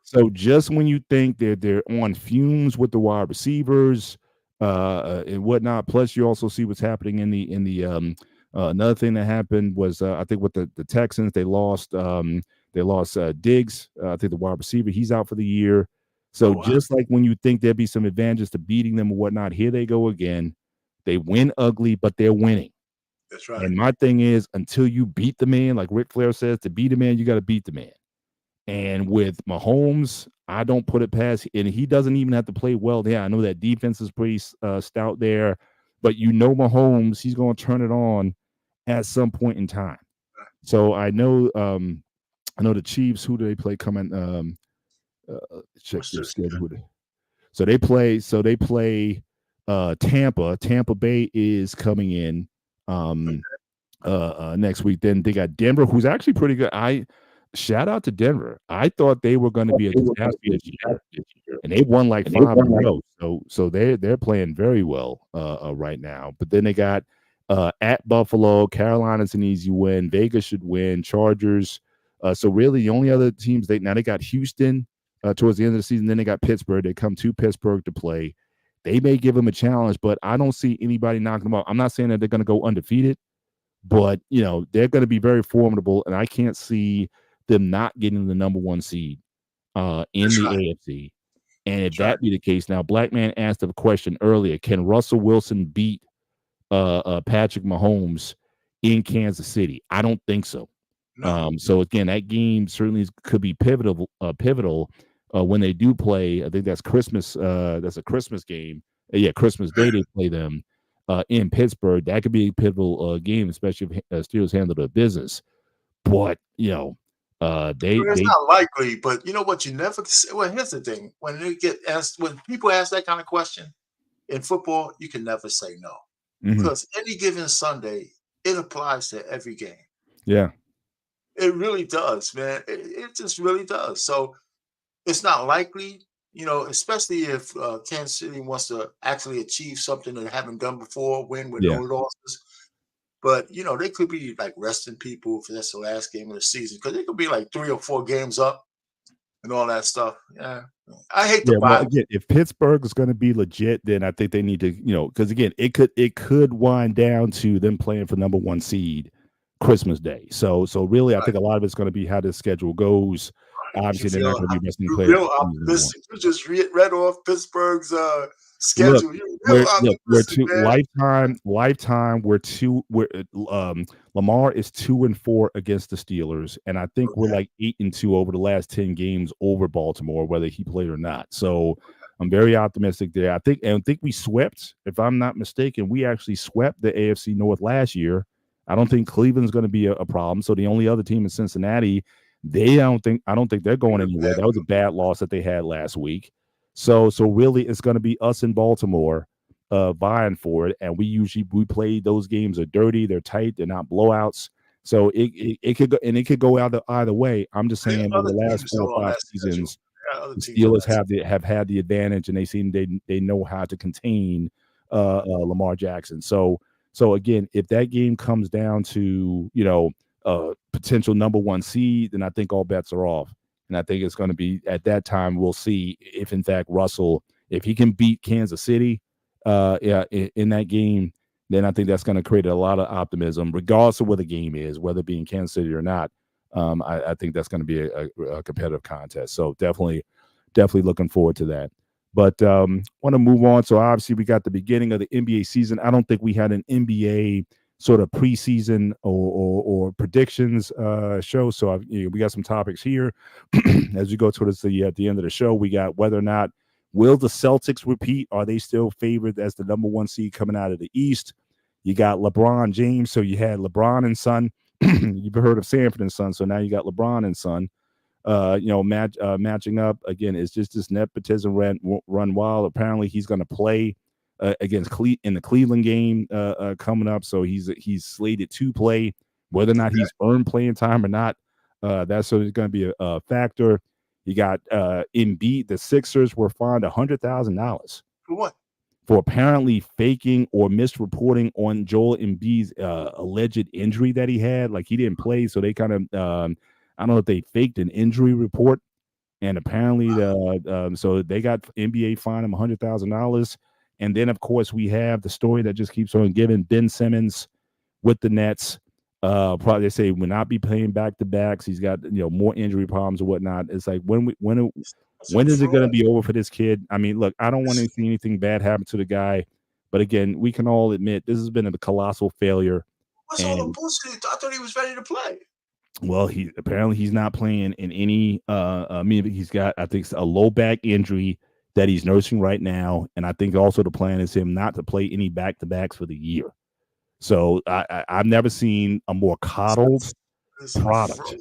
So just when you think they're on fumes with the wide receivers and whatnot, plus you also see what's happening in the another thing that happened was I think with the Texans, they lost Diggs. I think the wide receiver, he's out for the year. So just like when you think there'd be some advantages to beating them or whatnot, here they go again. They win ugly, but they're winning. That's right. And my thing is, until you beat the man, like Ric Flair says, to beat a man, you got to beat the man. And with Mahomes, I don't put it past, and he doesn't even have to play well there. I know that defense is pretty stout there, but Mahomes, he's going to turn it on at some point in time. So I know the Chiefs. Who do they play coming? Check their schedule. So they play Tampa. Tampa Bay is coming in. next week. Then they got Denver, who's actually pretty good. Shout out to Denver. I thought they were going to be a disaster this year, and they won like 5 in a row. So they're playing very well right now. But then they got at Buffalo. Carolina's an easy win. Vegas should win. Chargers. So really, the only other teams they got Houston towards the end of the season. Then they got Pittsburgh. They come to Pittsburgh to play. They may give them a challenge, but I don't see anybody knocking them out. I'm not saying that they're going to go undefeated, but they're going to be very formidable, and I can't see them not getting the number 1 seed in the AFC. And if that be the case, now Black Man asked a question earlier: can Russell Wilson beat Patrick Mahomes in Kansas City? I don't think so. No. So again, that game certainly could be pivotal when they do play. I think that's Christmas. That's a Christmas game. Yeah, Christmas Day they play them in Pittsburgh. That could be a pivotal game, especially if Steelers handle their business. But it's not likely. But you know what? You never. Well, here's the thing: when people ask that kind of question in football, you can never say no, because any given Sunday it applies to every game. Yeah, it really does, man. It just really does. So it's not likely, especially if Kansas City wants to actually achieve something that they haven't done before, win with no losses. But, they could be like resting people if that's the last game of the season, because it could be like 3 or 4 games up and all that stuff. Yeah. I hate the vibe. Well, again, if Pittsburgh is going to be legit, then I think they need to, because again, it could wind down to them playing for number 1 seed Christmas Day. So really, I think a lot of it's going to be how the schedule goes. Obviously, they're not going to be missing players. You just read off Pittsburgh's schedule. Lifetime. Lamar is 2-4 against the Steelers, and I think we're like 8-2 over the last 10 games over Baltimore, whether he played or not. So I'm very optimistic there. I think we swept, if I'm not mistaken, we actually swept the AFC North last year. I don't think Cleveland's going to be a problem. So the only other team is Cincinnati. I don't think they're going anywhere. That was a bad loss that they had last week. So really, it's going to be us in Baltimore vying for it. And we play those games are dirty, they're tight, they're not blowouts. So it could go, and it could go either way. I'm just saying, over the last 4 or 5 seasons, the Steelers have had the advantage, and they know how to contain Lamar Jackson. So again, if that game comes down to potential number 1 seed, then I think all bets are off. And I think it's going to be, at that time, we'll see if, in fact, Russell, if he can beat Kansas City in that game, then I think that's going to create a lot of optimism, regardless of where the game is, whether it be in Kansas City or not. I think that's going to be a competitive contest. So definitely looking forward to that. But want to move on. So obviously we got the beginning of the NBA season. I don't think we had an NBA sort of preseason or predictions show. So we got some topics here as we go towards the at the end of the show. We got whether or not will the Celtics repeat? Are they still favored as the number 1 seed coming out of the East? You got LeBron James. So you had LeBron and Son. You've heard of Sanford and Son. So now you got LeBron and Son. Matching up again. It's just this nepotism run wild. Apparently he's going to play against in the Cleveland game coming up. So he's slated to play. Whether or not he's earned playing time or not, that's going to be a factor. You got Embiid. The Sixers were fined $100,000 for what? For apparently faking or misreporting on Joel Embiid's alleged injury that he had. Like, he didn't play, so they kind of I don't know if they faked an injury report, and apparently so they got NBA fined him $100,000. And then, of course, we have the story that just keeps on giving. Ben Simmons with the Nets. Probably they say will not be playing back-to-backs. He's got more injury problems or whatnot. It's like when is it going to be over for this kid? I mean, look, I don't want to see anything bad happen to the guy, but again, we can all admit this has been a colossal failure. What's all the bullshit? I thought he was ready to play. Well, he's not playing in any. He's got, I think, a low back injury that he's nursing right now, and I think also the plan is him not to play any back-to-backs for the year. So I've never seen a more coddled product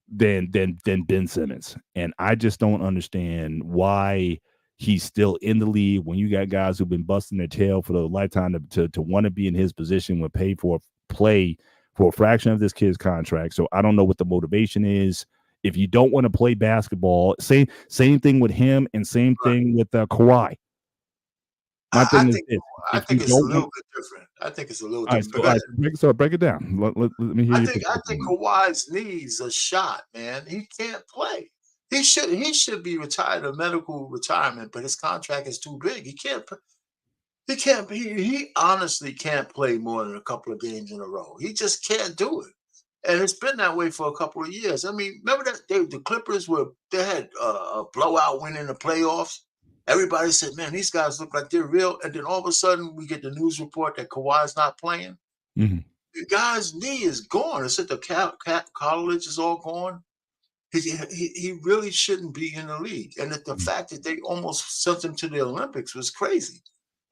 than Ben Simmons, and I just don't understand why he's still in the league when you got guys who've been busting their tail for the lifetime to want to be in his position when paid for play for a fraction of this kid's contract. So I don't know what the motivation is. If you don't want to play basketball, same thing with him, and same thing with Kawhi. I think it's a little bit different. I think it's a little different. All right, so break it down. Let me hear you. I think Kawhi's knees are shot, man. He can't play. He should be retired, a medical retirement, but his contract is too big. He honestly can't play more than a couple of games in a row. He just can't do it. And it's been that way for a couple of years. I mean, remember that the Clippers they had a blowout win in the playoffs. Everybody said, man, these guys look like they're real. And then all of a sudden we get the news report that Kawhi's not playing. Mm-hmm. The guy's knee is gone. It's at the cartilage is all gone. He really shouldn't be in the league. And the fact that they almost sent him to the Olympics was crazy.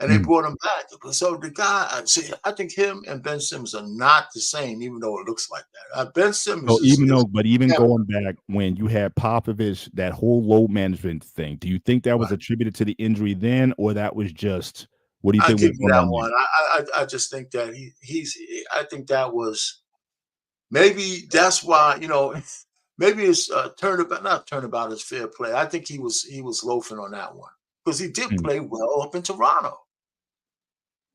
And they brought him back. So the guy, I think him and Ben Simmons are not the same, even though it looks like that. Ben Simmons. So even going back when you had Popovich, that whole load management thing, do you think that was attributed to the injury then, or that was just? What do you think? I give you that one. I just think that I think that was maybe that's why maybe it's not turnabout is fair play. I think he was loafing on that one because he did play well up in Toronto.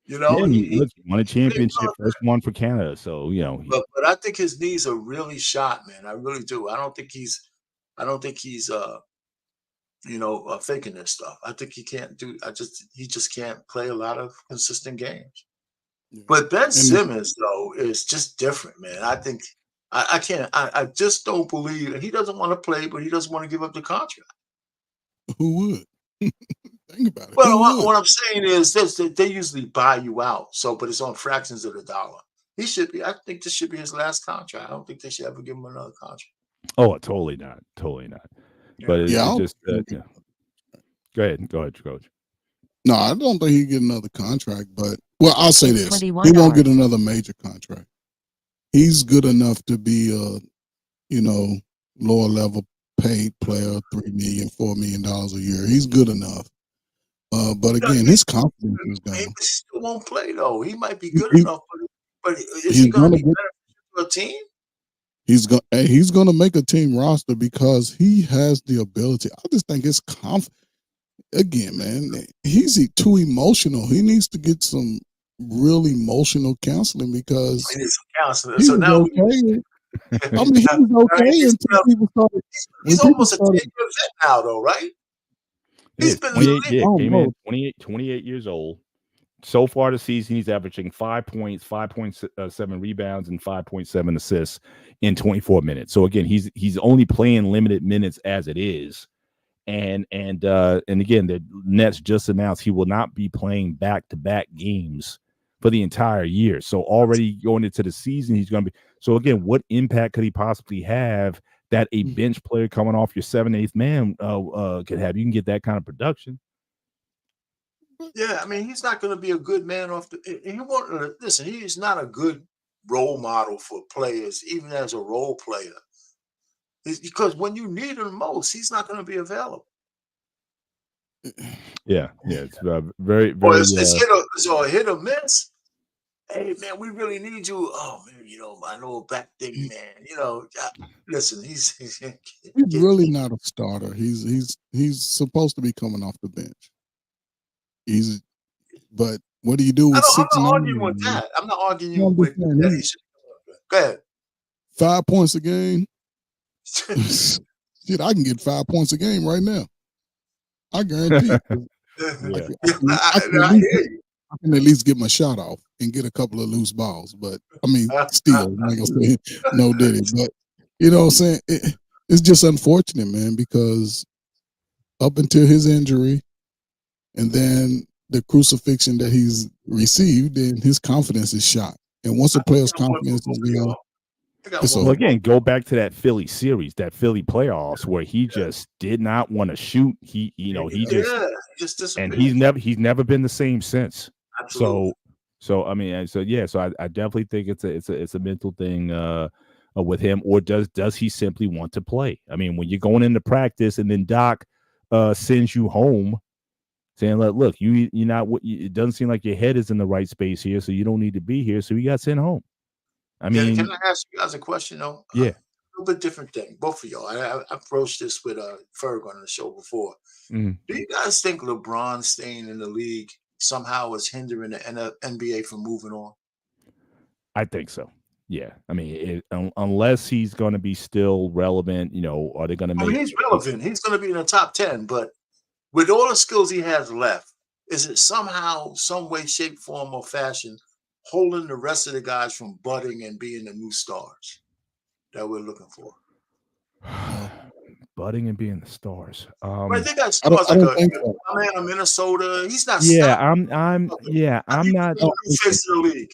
He won a championship, first one for Canada. So but I think his knees are really shot, man. I really do. I don't think he's faking this stuff. I think he can't do. He just can't play a lot of consistent games. Yeah. But Ben Simmons though is just different, man. I think I can't. I just don't believe he doesn't want to play, but he doesn't want to give up the contract. Who would? Think about it. Well, what I'm saying is this: they usually buy you out, but it's on fractions of the dollar. He should be. I think this should be his last contract. I don't think they should ever give him another contract. Oh, totally not. But it's just Go ahead, Coach. No, I don't think he get another contract. But I'll say this: he won't get another major contract. He's good enough to be a, lower level paid player, $3 million, $4 million a year. He's good enough. But again, his confidence is gone. He still won't play though. He might be good enough, but is he going to be better for a team? He's going to make a team roster because he has the ability. I just think his confidence. Again, man, he's too emotional. He needs to get some real emotional counseling because he needs some counseling. So now okay. I mean, he was okay until people started. He's almost a 10-year vet now, though, right? He's been 28 years old. So far this season, he's averaging 5 points, 5.7 rebounds, and 5.7 assists in 24 minutes. So again, he's only playing limited minutes as it is. And again, the Nets just announced he will not be playing back-to-back games for the entire year. So already going into the season, he's going to be. So again, what impact could he possibly have that a bench player coming off your 7/8 man could have? You can get that kind of production. Yeah, I mean, he's not going to be a good man off the. He won't listen. He's not a good role model for players, even as a role player. It's because when you need him most, he's not going to be available. Yeah, it's very, very. It's a hit or miss. Hey man, we really need you. Oh man, my little back thing, man. Listen, he's really not a starter. He's supposed to be coming off the bench. But what do you do with 6 I'm not arguing with that. I'm not arguing with that. Go ahead. 5 points a game. Shit, I can get 5 points a game right now. I guarantee. I can at least get my shot off and get a couple of loose balls. But I mean, still, I'm not gonna say no did it. But you know what I'm saying? It's just unfortunate, man, because up until his injury and then the crucifixion that he's received, and his confidence is shot. And once a player's confidence is gone, well, again, go back to that Philly series, that Philly playoffs, where he just did not want to shoot. He just and he's never been the same since. Absolutely. So I mean, so I definitely think it's a mental thing with him, or does he simply want to play? I mean, when you're going into practice and then Doc sends you home, saying, "Look, you're not. It doesn't seem like your head is in the right space here, so you don't need to be here." So he got sent home. I mean, can I ask you guys a question though? yeah. A little bit different thing, both of y'all. I approached this with Ferg on the show before. Mhm. Do you guys think LeBron staying in the league somehow is hindering the NBA from moving on? I think so. Yeah. I mean, unless he's going to be still relevant, are they going to I mean, make? he's relevant. He's going to be in the top 10, but with all the skills he has left, is it somehow, some way, shape, form, or fashion holding the rest of the guys from budding and being the new stars that we're looking for? Budding and being the stars. Right, they got I don't, stars I like don't think so. a man of Minnesota. He's not Yeah, stopping. I'm not. A new face of the league.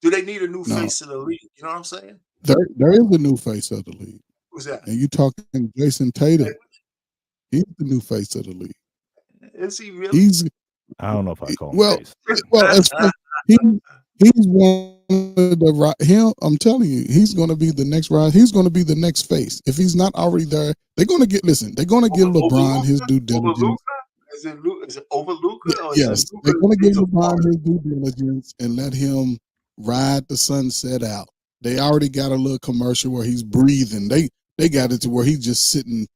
Do they need a new face of the league? You know what I'm saying? There is a new face of the league. Who's that? And you talking Jason Tatum. He's the new face of the league. Is he really? I don't know if I call him well, face. he's one of the right. I'm telling you, he's going to be the next rise. He's going to be the next face. If he's not already there, they're going to get. Listen, they're going to give LeBron his due diligence. Is it over Luka? Yes, they're going to give LeBron his due diligence and let him ride the sunset out. They already got a little commercial where he's breathing. They got it to where he's just sitting,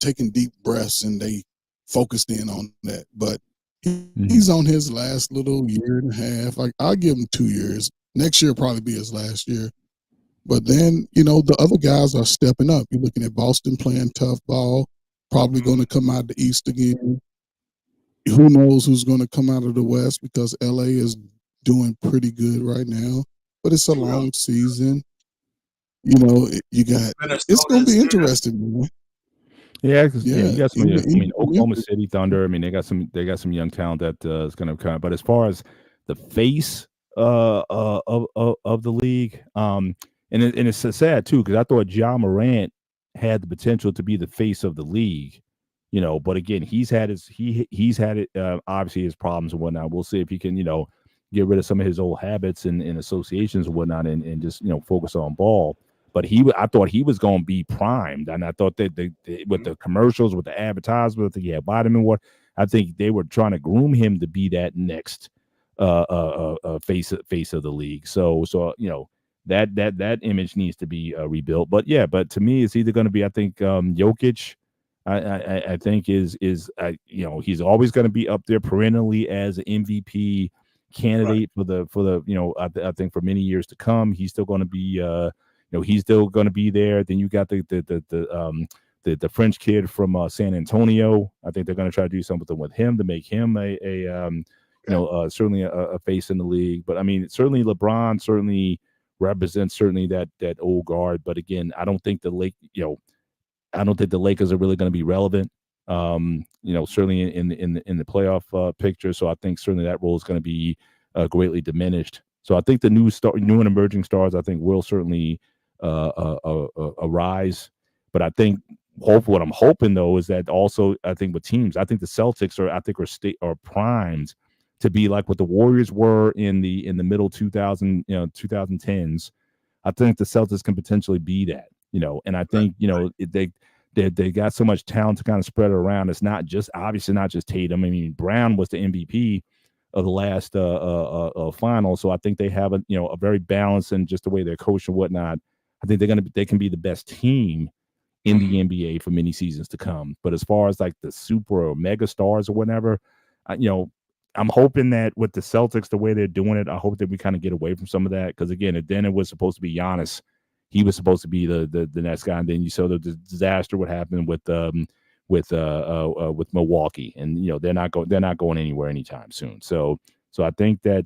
taking deep breaths, and they focused in on that. But he's on his last little year and a half. I'll give him 2 years. Next year will probably be his last year. But then, the other guys are stepping up. You're looking at Boston playing tough ball, probably going to come out the East again. Who knows who's going to come out of the West, because LA is doing pretty good right now. But it's a long season. You got it's going to be interesting, man. Yeah, because you got some. Oklahoma City Thunder. I mean, they got some young talent that is going to come. But as far as the face of the league, and it's sad too, because I thought Ja Morant had the potential to be the face of the league. But again, he's had obviously his problems and whatnot. We'll see if he can get rid of some of his old habits and associations and whatnot, and just focus on ball. But I thought he was going to be primed, and I thought that with the commercials, with the advertisements, vitamin water, I think they were trying to groom him to be that next face of the league. So that image needs to be rebuilt. But to me, it's either going to be, I think, Jokic. I think is he's always going to be up there perennially as an MVP candidate for the I think for many years to come. He's still going to be he's still going to be there. Then you got the French kid from San Antonio. I think they're going to try to do something with him to make him certainly a face in the league. But I mean, certainly LeBron certainly represents that old guard. But again, I don't think the Lakers are really going to be relevant. Certainly in the playoff picture. So I think certainly that role is going to be greatly diminished. So I think the new and emerging stars, I think, will certainly arise. But I think what I'm hoping though is that also I think with teams, I think the Celtics are primed to be like what the Warriors were in the middle 2010s. I think the Celtics can potentially be that. And I think they got so much talent to kind of spread it around. It's obviously not just Tatum. I mean, Brown was the MVP of the last final, so I think they have a very balanced, and just the way they're coached and whatnot. I think they can be the best team in the NBA for many seasons to come. But as far as like the super or mega stars or whatever, I'm hoping that with the Celtics, the way they're doing it, I hope that we kind of get away from some of that, because again, then it was supposed to be Giannis. He was supposed to be the next guy, and then you saw the disaster what happened with Milwaukee, and they're not going anywhere anytime soon. So I think that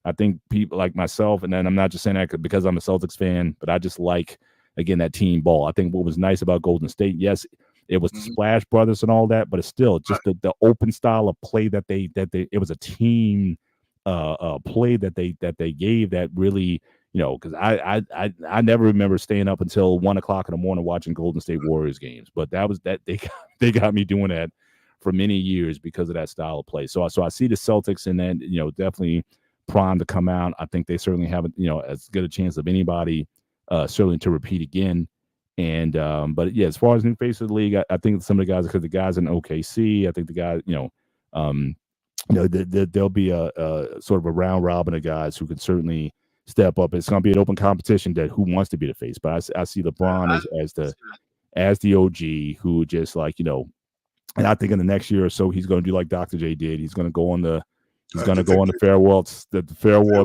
I think people like myself, and then I'm not just saying that because I'm a Celtics fan, but I just like, again, that team ball. I think what was nice about Golden State, yes, it was the Splash Brothers and all that, but it's still just the open style of play that it was a team play that they gave that really. Because I never remember staying up until 1 o'clock in the morning watching Golden State Warriors games, but they got me doing that for many years because of that style of play. So I see the Celtics and then definitely primed to come out. I think they certainly have as good a chance of anybody certainly to repeat again. And but yeah, as far as new face of the league, I think some of the guys, because the guys in OKC, I think the guys there'll be a sort of a round robin of guys who can certainly step up. It's going to be an open competition that who wants to be the face. But I see LeBron as the OG who just like, you know, and I think in the next year or so he's going to do like Dr. J did. He's going to go on the farewell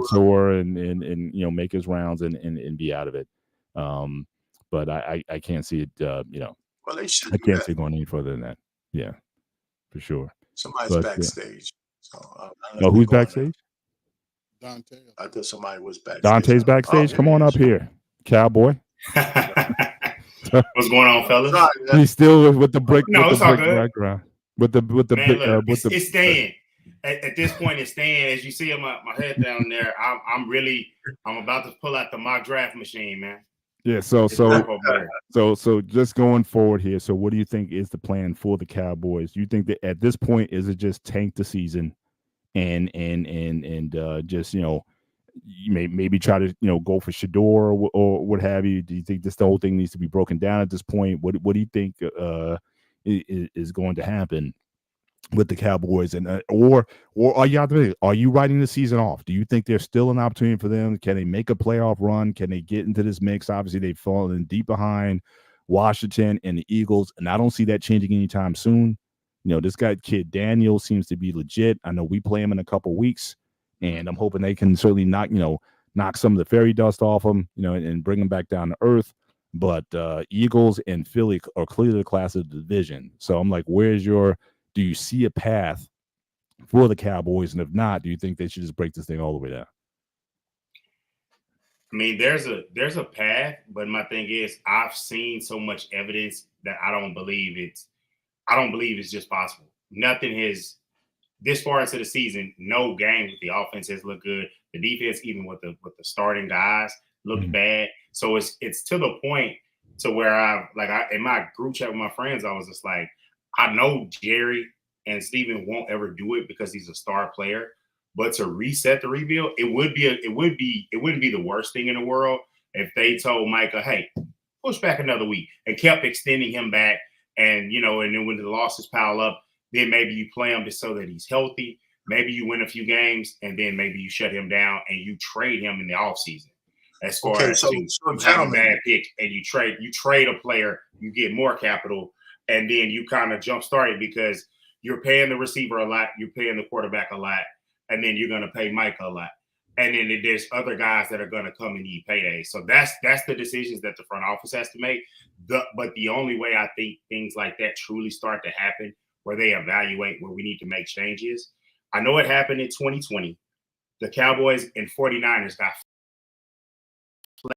tour and you know, make his rounds and be out of it. But I can't see it. You know, well, they should. I can't see it going any further than that. Yeah, for sure. Somebody's backstage. So, no, who's backstage? Dante. I thought somebody was backstage. Dante's backstage. Come on up here, cowboy. What's going on, fellas? Sorry, He's still with the brick. No, with it's the all brick good. background. With the Man, look, it's staying. At this point, it's staying. As you see my head down there, I'm about to pull out the mock draft machine, man. Yeah, so just going forward here. So what do you think is the plan for the Cowboys? Do you think that at this point is it just tank the season and just, you know, you maybe try to, you know, go for Shador or what have you? Do you think the whole thing needs to be broken down at this point? What do you think is going to happen with the Cowboys? And or are you writing the season off? Do you think there's still an opportunity for them? Can they make a playoff run? Can they get into this mix? Obviously, they've fallen deep behind Washington and the Eagles, and I don't see that changing anytime soon. You know, this guy Kid Daniel seems to be legit. I know we play him in a couple weeks, and I'm hoping they can certainly knock some of the fairy dust off him, you know, and bring him back down to earth. But Eagles and Philly are clearly the class of the division. So I'm like, do you see a path for the Cowboys? And if not, do you think they should just break this thing all the way down? I mean, there's a path, but my thing is I've seen so much evidence that I don't believe it's just possible. Nothing has this far into the season, no game with the offense has looked good. The defense, even with the starting guys, looked bad. So it's to the point to where in my group chat with my friends, I was just like, I know Jerry and Steven won't ever do it because he's a star player, but to reset the rebuild, it wouldn't be the worst thing in the world if they told Micah, hey, push back another week and kept extending him back. And, you know, and then when the losses pile up, then maybe you play him just so that he's healthy. Maybe you win a few games and then maybe you shut him down and you trade him in the offseason. As far as you have a bad pick and you trade a player, you get more capital, and then you kind of jumpstart it because you're paying the receiver a lot, you're paying the quarterback a lot, and then you're going to pay Mike a lot. And then there's other guys that are going to come and need paydays. So that's the decisions that the front office has to make. But the only way I think things like that truly start to happen, where they evaluate where we need to make changes. I know it happened in 2020. The Cowboys and 49ers got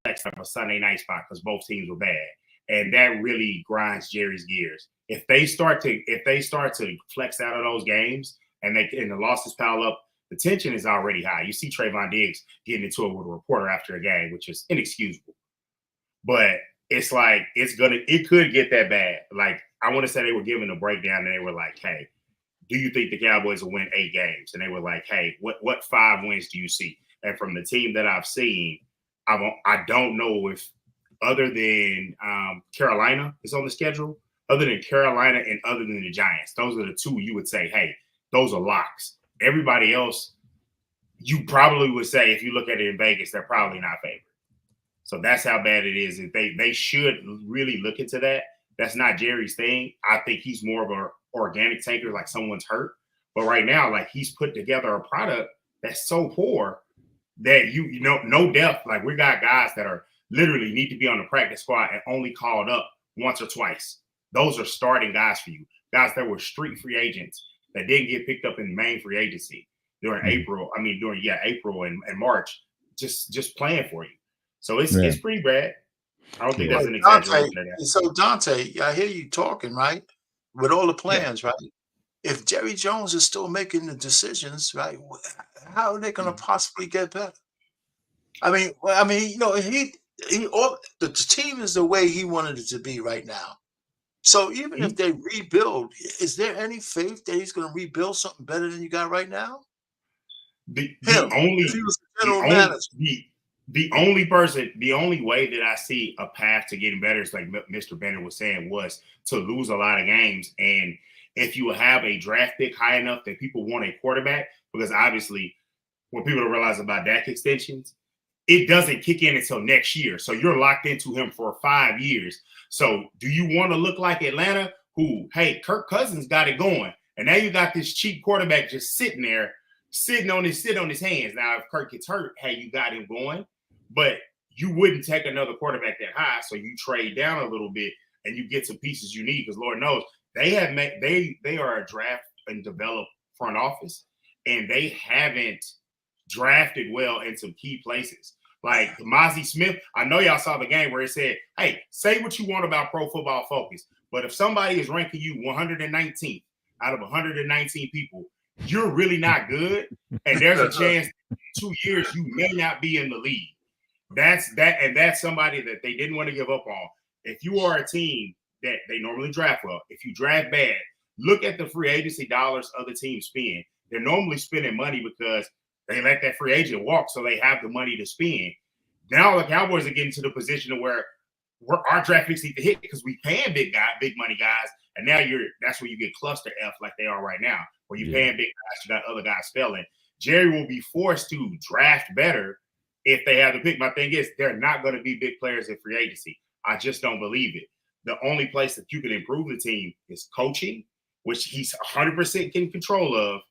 flexed on a Sunday night spot because both teams were bad. And that really grinds Jerry's gears. If they start to flex out of those games and the losses pile up, the tension is already high. You see Trayvon Diggs getting into it with a reporter after a game, which is inexcusable. But it's like it could get that bad. Like, I want to say they were giving a breakdown and they were like, hey, do you think the Cowboys will win 8 games? And they were like, hey, what 5 wins do you see? And from the team that I've seen, I don't know if other than Carolina is on the schedule, other than Carolina and other than the Giants, those are the 2 you would say, hey, those are locks. Everybody else, you probably would say, if you look at it in Vegas, they're probably not favored. So that's how bad it is. They should really look into that. That's not Jerry's thing. I think he's more of an organic tanker, like someone's hurt. But right now, like, he's put together a product that's so poor that you know, no depth. Like, we got guys that are literally need to be on the practice squad and only called up once or twice. Those are starting guys for you. Guys that were street free agents that didn't get picked up in main free agency during April and March, just playing for you. So it's pretty bad. I don't think that's an exaggeration. So Dante, I hear you talking, right? With all the plans, right? If Jerry Jones is still making the decisions, right? How are they going to possibly get better? I mean, you know, the team is the way he wanted it to be right now. So even if they rebuild, is there any faith that he's going to rebuild something better than you got right now? The only way that I see a path to getting better is, like Mr. Bennett was saying, was to lose a lot of games. And if you have a draft pick high enough that people want a quarterback, because obviously what people don't realize about DAC extensions, it doesn't kick in until next year. So you're locked into him for 5 years. So do you want to look like Atlanta, who, hey, Kirk Cousins got it going, and now you got this cheap quarterback just sitting there, sitting on his hands. Now, if Kirk gets hurt, hey, you got him going, but you wouldn't take another quarterback that high, so you trade down a little bit and you get some pieces you need, because Lord knows they are a draft and develop front office, and they haven't drafted well in some key places. Like Mozzie Smith, I know y'all saw the game where it said, hey, say what you want about Pro Football Focus, but if somebody is ranking you 119th out of 119 people, you're really not good, and there's a chance in 2 years you may not be in the league. That's somebody that they didn't want to give up on. If you are a team that they normally draft well, if you draft bad, look at the free agency dollars other teams spend. They're normally spending money because they let that free agent walk, so they have the money to spend. Now the Cowboys are getting to the position where our draft picks need to hit because we paying big money guys, and now that's where you get cluster F like they are right now, where you're paying big guys, you got other guys failing. Jerry will be forced to draft better if they have the pick. My thing is, they're not going to be big players in free agency. I just don't believe it. The only place that you can improve the team is coaching, which he's 100% in control of,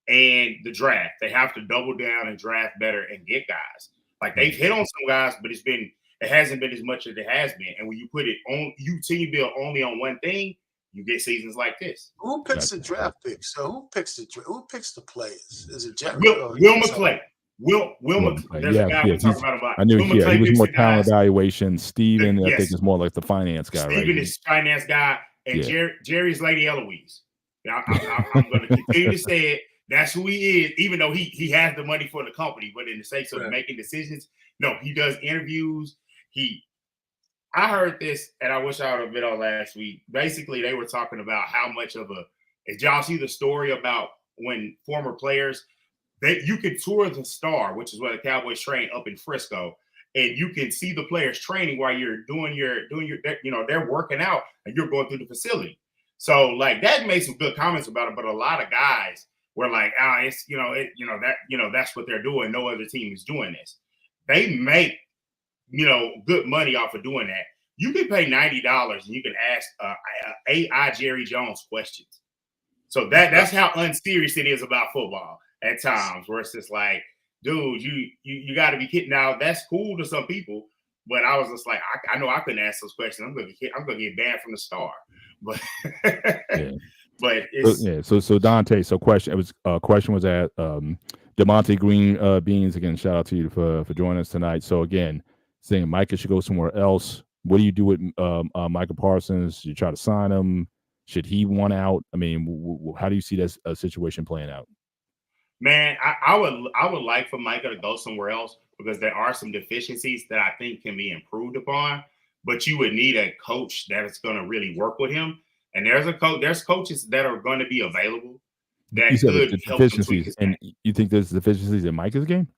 and the draft. They have to double down and draft better and get guys. Like they've hit on some guys, but it hasn't been as much as it has been. And when you put it on, you team build only on one thing, you get seasons like this. Who picks the draft picks? So who picks the players? Is it Jerry? Will McClay. Will McClay. There's a guy we're talking about. I knew he was more talent evaluation. Steven, I think, is more like the finance guy. Steven is finance guy, and Jerry's Lady Eloise. I'm going to continue to say it. That's who he is, even though he has the money for the company. But in the sake of making decisions, no, he does interviews. I heard this, and I wish I would have been on last week. Basically, they were talking about how much of did y'all see the story about when former players, you can tour the Star, which is where the Cowboys train up in Frisco, and you can see the players training while you're doing your, they're working out and you're going through the facility. So like that made some good comments about it, but a lot of guys were like, that's what they're doing. No other team is doing this. They make, good money off of doing that. You can pay $90 and you can ask AI Jerry Jones questions. So that's how unserious it is about football at times, where it's just like, dude, you got to be kidding. Now that's cool to some people, but I was just like, I know I couldn't ask those questions. I'm gonna get banned from the Star. But but it's So Dante. So question was at DeMonte Green Beans again. Shout out to you for joining us tonight. So again, saying Micah should go somewhere else. What do you do with Micah Parsons? You try to sign him? Should he want out? I mean, how do you see that situation playing out? Man, I would like for Micah to go somewhere else, because there are some deficiencies that I think can be improved upon. But you would need a coach that is going to really work with him. And there's coaches that are going to be available that could help deficiencies. And you think there's deficiencies in Micah's game?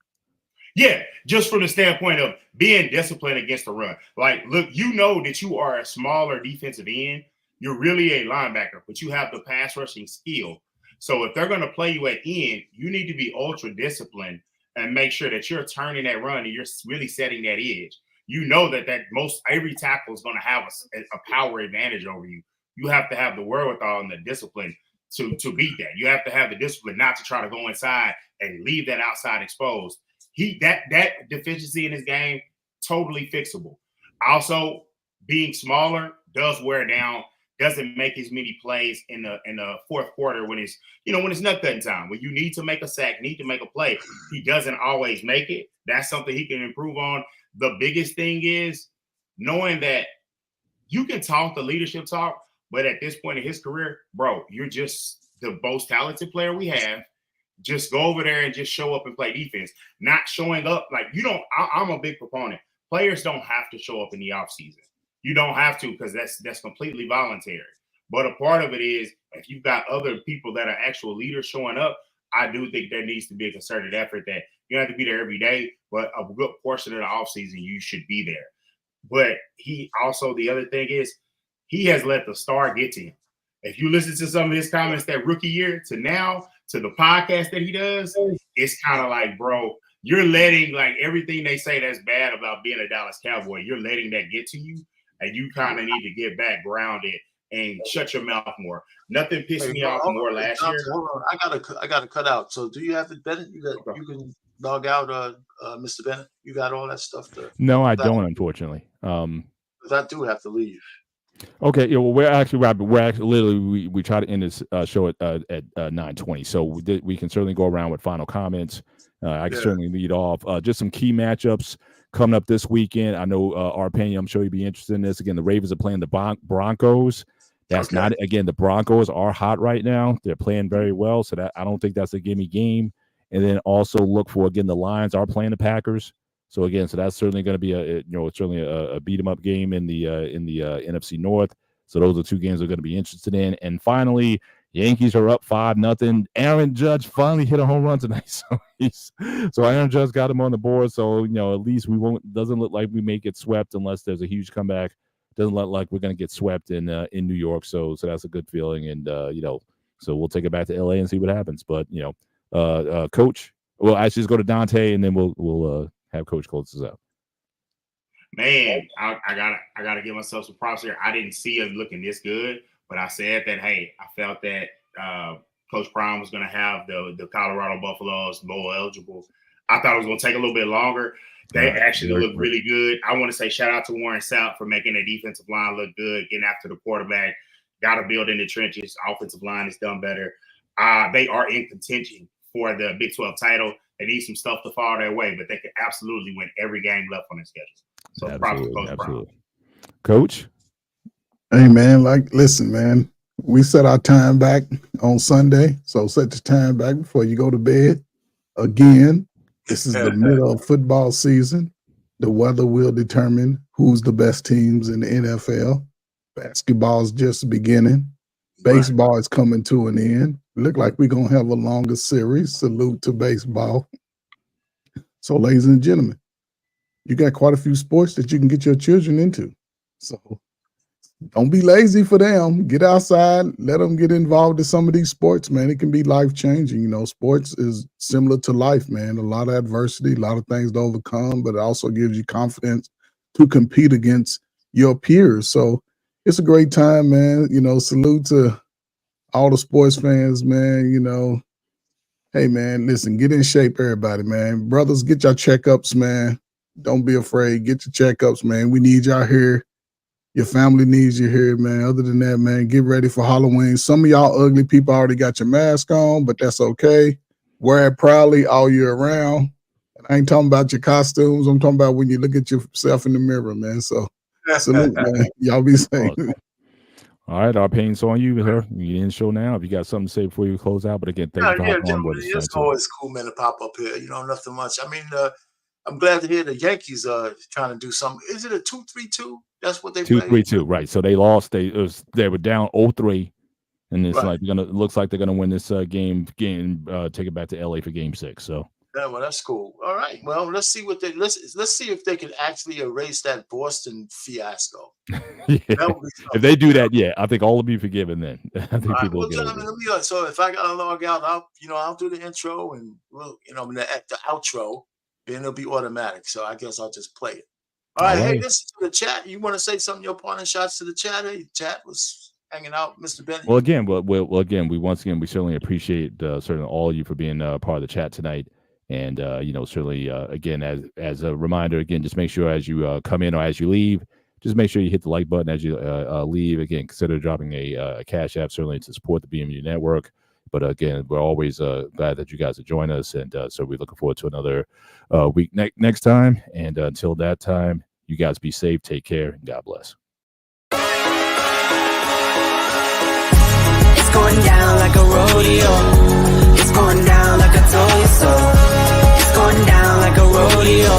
Yeah, just from the standpoint of being disciplined against the run. Like, look, that you are a smaller defensive end. You're really a linebacker, but you have the pass rushing skill. So if they're going to play you at end, you need to be ultra disciplined and make sure that you're turning that run and you're really setting that edge. You know that most every tackle is going to have a power advantage over you. You have to have the wherewithal and the discipline to beat that. You have to have the discipline not to try to go inside and leave that outside exposed. That deficiency in his game, totally fixable. Also, being smaller does wear down. Doesn't make as many plays in the fourth quarter when it's nut cutting time, when you need to make a sack, need to make a play. He doesn't always make it. That's something he can improve on. The biggest thing is knowing that you can talk the leadership talk, but at this point in his career, bro, you're just the most talented player we have. Just go over there and just show up and play defense. Not showing up like you don't. I'm a big proponent. Players don't have to show up in the offseason. You don't have to, because that's completely voluntary. But a part of it is, if you've got other people that are actual leaders showing up, I do think there needs to be a concerted effort that you have to be there every day, but a good portion of the offseason, you should be there. But the other thing is, he has let the Star get to him. If you listen to some of his comments that rookie year to now, to the podcast that he does, it's kind of like, bro, you're letting like everything they say that's bad about being a Dallas Cowboy, you're letting that get to you, and you kind of need to get back grounded and shut your mouth more. Nothing pissed me off more last year. Hold on. I gotta cut out. So do you have it, Bennett? You can log out, Mr. Bennett. You got all that stuff there. No, I don't, unfortunately. I do have to leave. Okay, yeah, well, we're actually literally we try to end this show at 9:20, so we can certainly go around with final comments. I can certainly lead off. Just some key matchups coming up this weekend. I know Arpena, I'm sure you'd be interested in this. Again, the Ravens are playing the Broncos. That's not, again, the Broncos are hot right now. They're playing very well, so that I don't think that's a gimme game. And then also look for, again, the Lions are playing the Packers. So again, so that's certainly going to be certainly a beat 'em up game in the NFC North. So those are two games we're going to be interested in. And finally, Yankees are up 5-0. Aaron Judge finally hit a home run tonight. So Aaron Judge got him on the board. So, at least doesn't look like we may get swept unless there's a huge comeback. Doesn't look like we're going to get swept in New York. So that's a good feeling. And, so we'll take it back to LA and see what happens. But, Coach, well, actually just go to Dante and then we'll have Coach close this out. Man, I gotta give myself some props here. I didn't see him looking this good, but I said that, hey, I felt that Coach Prime was going to have the Colorado Buffaloes bowl eligible. I thought it was going to take a little bit longer. They actually look really good. I want to say shout out to Warren Sapp for making the defensive line look good, getting after the quarterback, got to build in the trenches. Offensive line is done better. They are in contention for the Big 12 title. They need some stuff to fall their way, but they could absolutely win every game left on their schedule. So props to Coach Brown. Coach? Hey, man, listen, man, we set our time back on Sunday, so set the time back before you go to bed. Again, this is the middle of football season. The weather will determine who's the best teams in the NFL. Basketball is just beginning. Baseball is coming to an end. Look like we're going to have a longer series. Salute to baseball. So, ladies and gentlemen, you got quite a few sports that you can get your children into. So don't be lazy for them. Get outside. Let them get involved in some of these sports, man. It can be life-changing. Sports is similar to life, man. A lot of adversity, a lot of things to overcome, but it also gives you confidence to compete against your peers. So it's a great time, man. Salute to all the sports fans, man. Hey, man, listen, get in shape, everybody, man. Brothers, get your checkups, man. Don't be afraid. Get your checkups, man. We need y'all here. Your family needs you here, man. Other than that, man, get ready for Halloween. Some of y'all ugly people already got your mask on, but that's okay. Wear it proudly all year round. And I ain't talking about your costumes. I'm talking about when you look at yourself in the mirror, man. So salute, man. Y'all be safe. All right, our pain's on you, sir. You didn't show now. If you got something to say before you close out, but again, thank you for hopping on with us. It's always cool, man, to pop up here. Nothing much. I mean, I'm glad to hear the Yankees trying to do something. Is it a 2-3-2? That's what they played. 2-3-2, right? So they lost. They were down 0-3, and it's looks like they're gonna win this game. Take it back to LA for Game 6. So yeah, well, that's cool. All right, well, let's see let's see if they can actually erase that Boston fiasco. If they do that, I think all will be forgiven. Then I think people will get it. So if I gotta log out, I'll do the intro and we'll the outro. Then it'll be automatic. So I guess I'll just play it. All right. Hey, listen to the chat. You want to say something? Your parting shots to the chat? Hey, chat was hanging out, Mr. Bennett. Well, again, we certainly appreciate certainly all of you for being part of the chat tonight. And certainly again, as a reminder, again, just make sure as you come in or as you leave, just make sure you hit the like button as you leave. Again, consider dropping a Cash App certainly to support the BMU network. But again, we're always glad that you guys have joined us, and so we're looking forward to another week next time. And until that time, you guys be safe, take care, and God bless. It's going down like a rodeo. It's going down like I told you so. It's going down like a rodeo.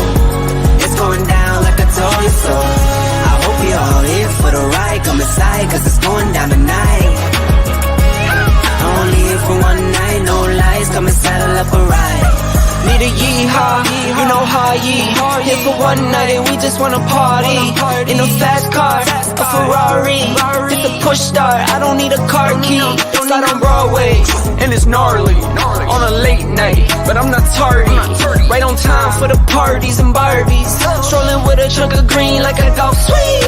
It's going down like I told you so. I hope you're all here for the ride. Come inside, cause it's going down tonight. Only here for one night, no lies, come and saddle up a ride. Need a yeehaw, hard yee. Here for one night and we just wanna party. In a fast car, a Ferrari. It's a push start, I don't need a car key. It's out on Broadway, and it's gnarly. On a late night, but I'm not tardy. Right on time for the parties and Barbies. Strolling with a chunk of green like a dog sweet.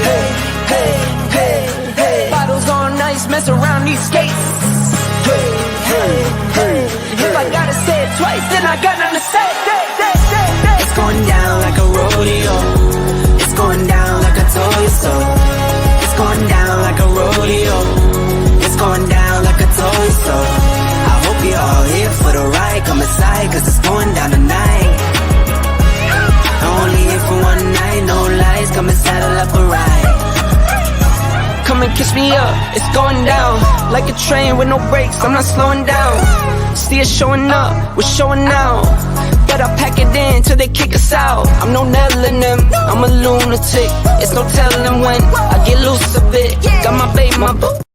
Hey, hey, hey, hey. Bottles on ice, mess around these skates. Hey, hey, hey. If I gotta say it twice, then I got nothing to say. It's going down like a rodeo. It's going down like I told you so. It's going down like a rodeo. It's going down like I told you so. I hope you're all here for the ride. Come inside, cause it's going down tonight. Only here for one night, no lies. Come and saddle up a ride. Come and kiss me up, it's going down. Like a train with no brakes, I'm not slowing down. See us showing up, we're showing out. But I pack it in till they kick us out. I'm no nailing them, I'm a lunatic. It's no telling when I get loose a bit. Got my babe, my boo.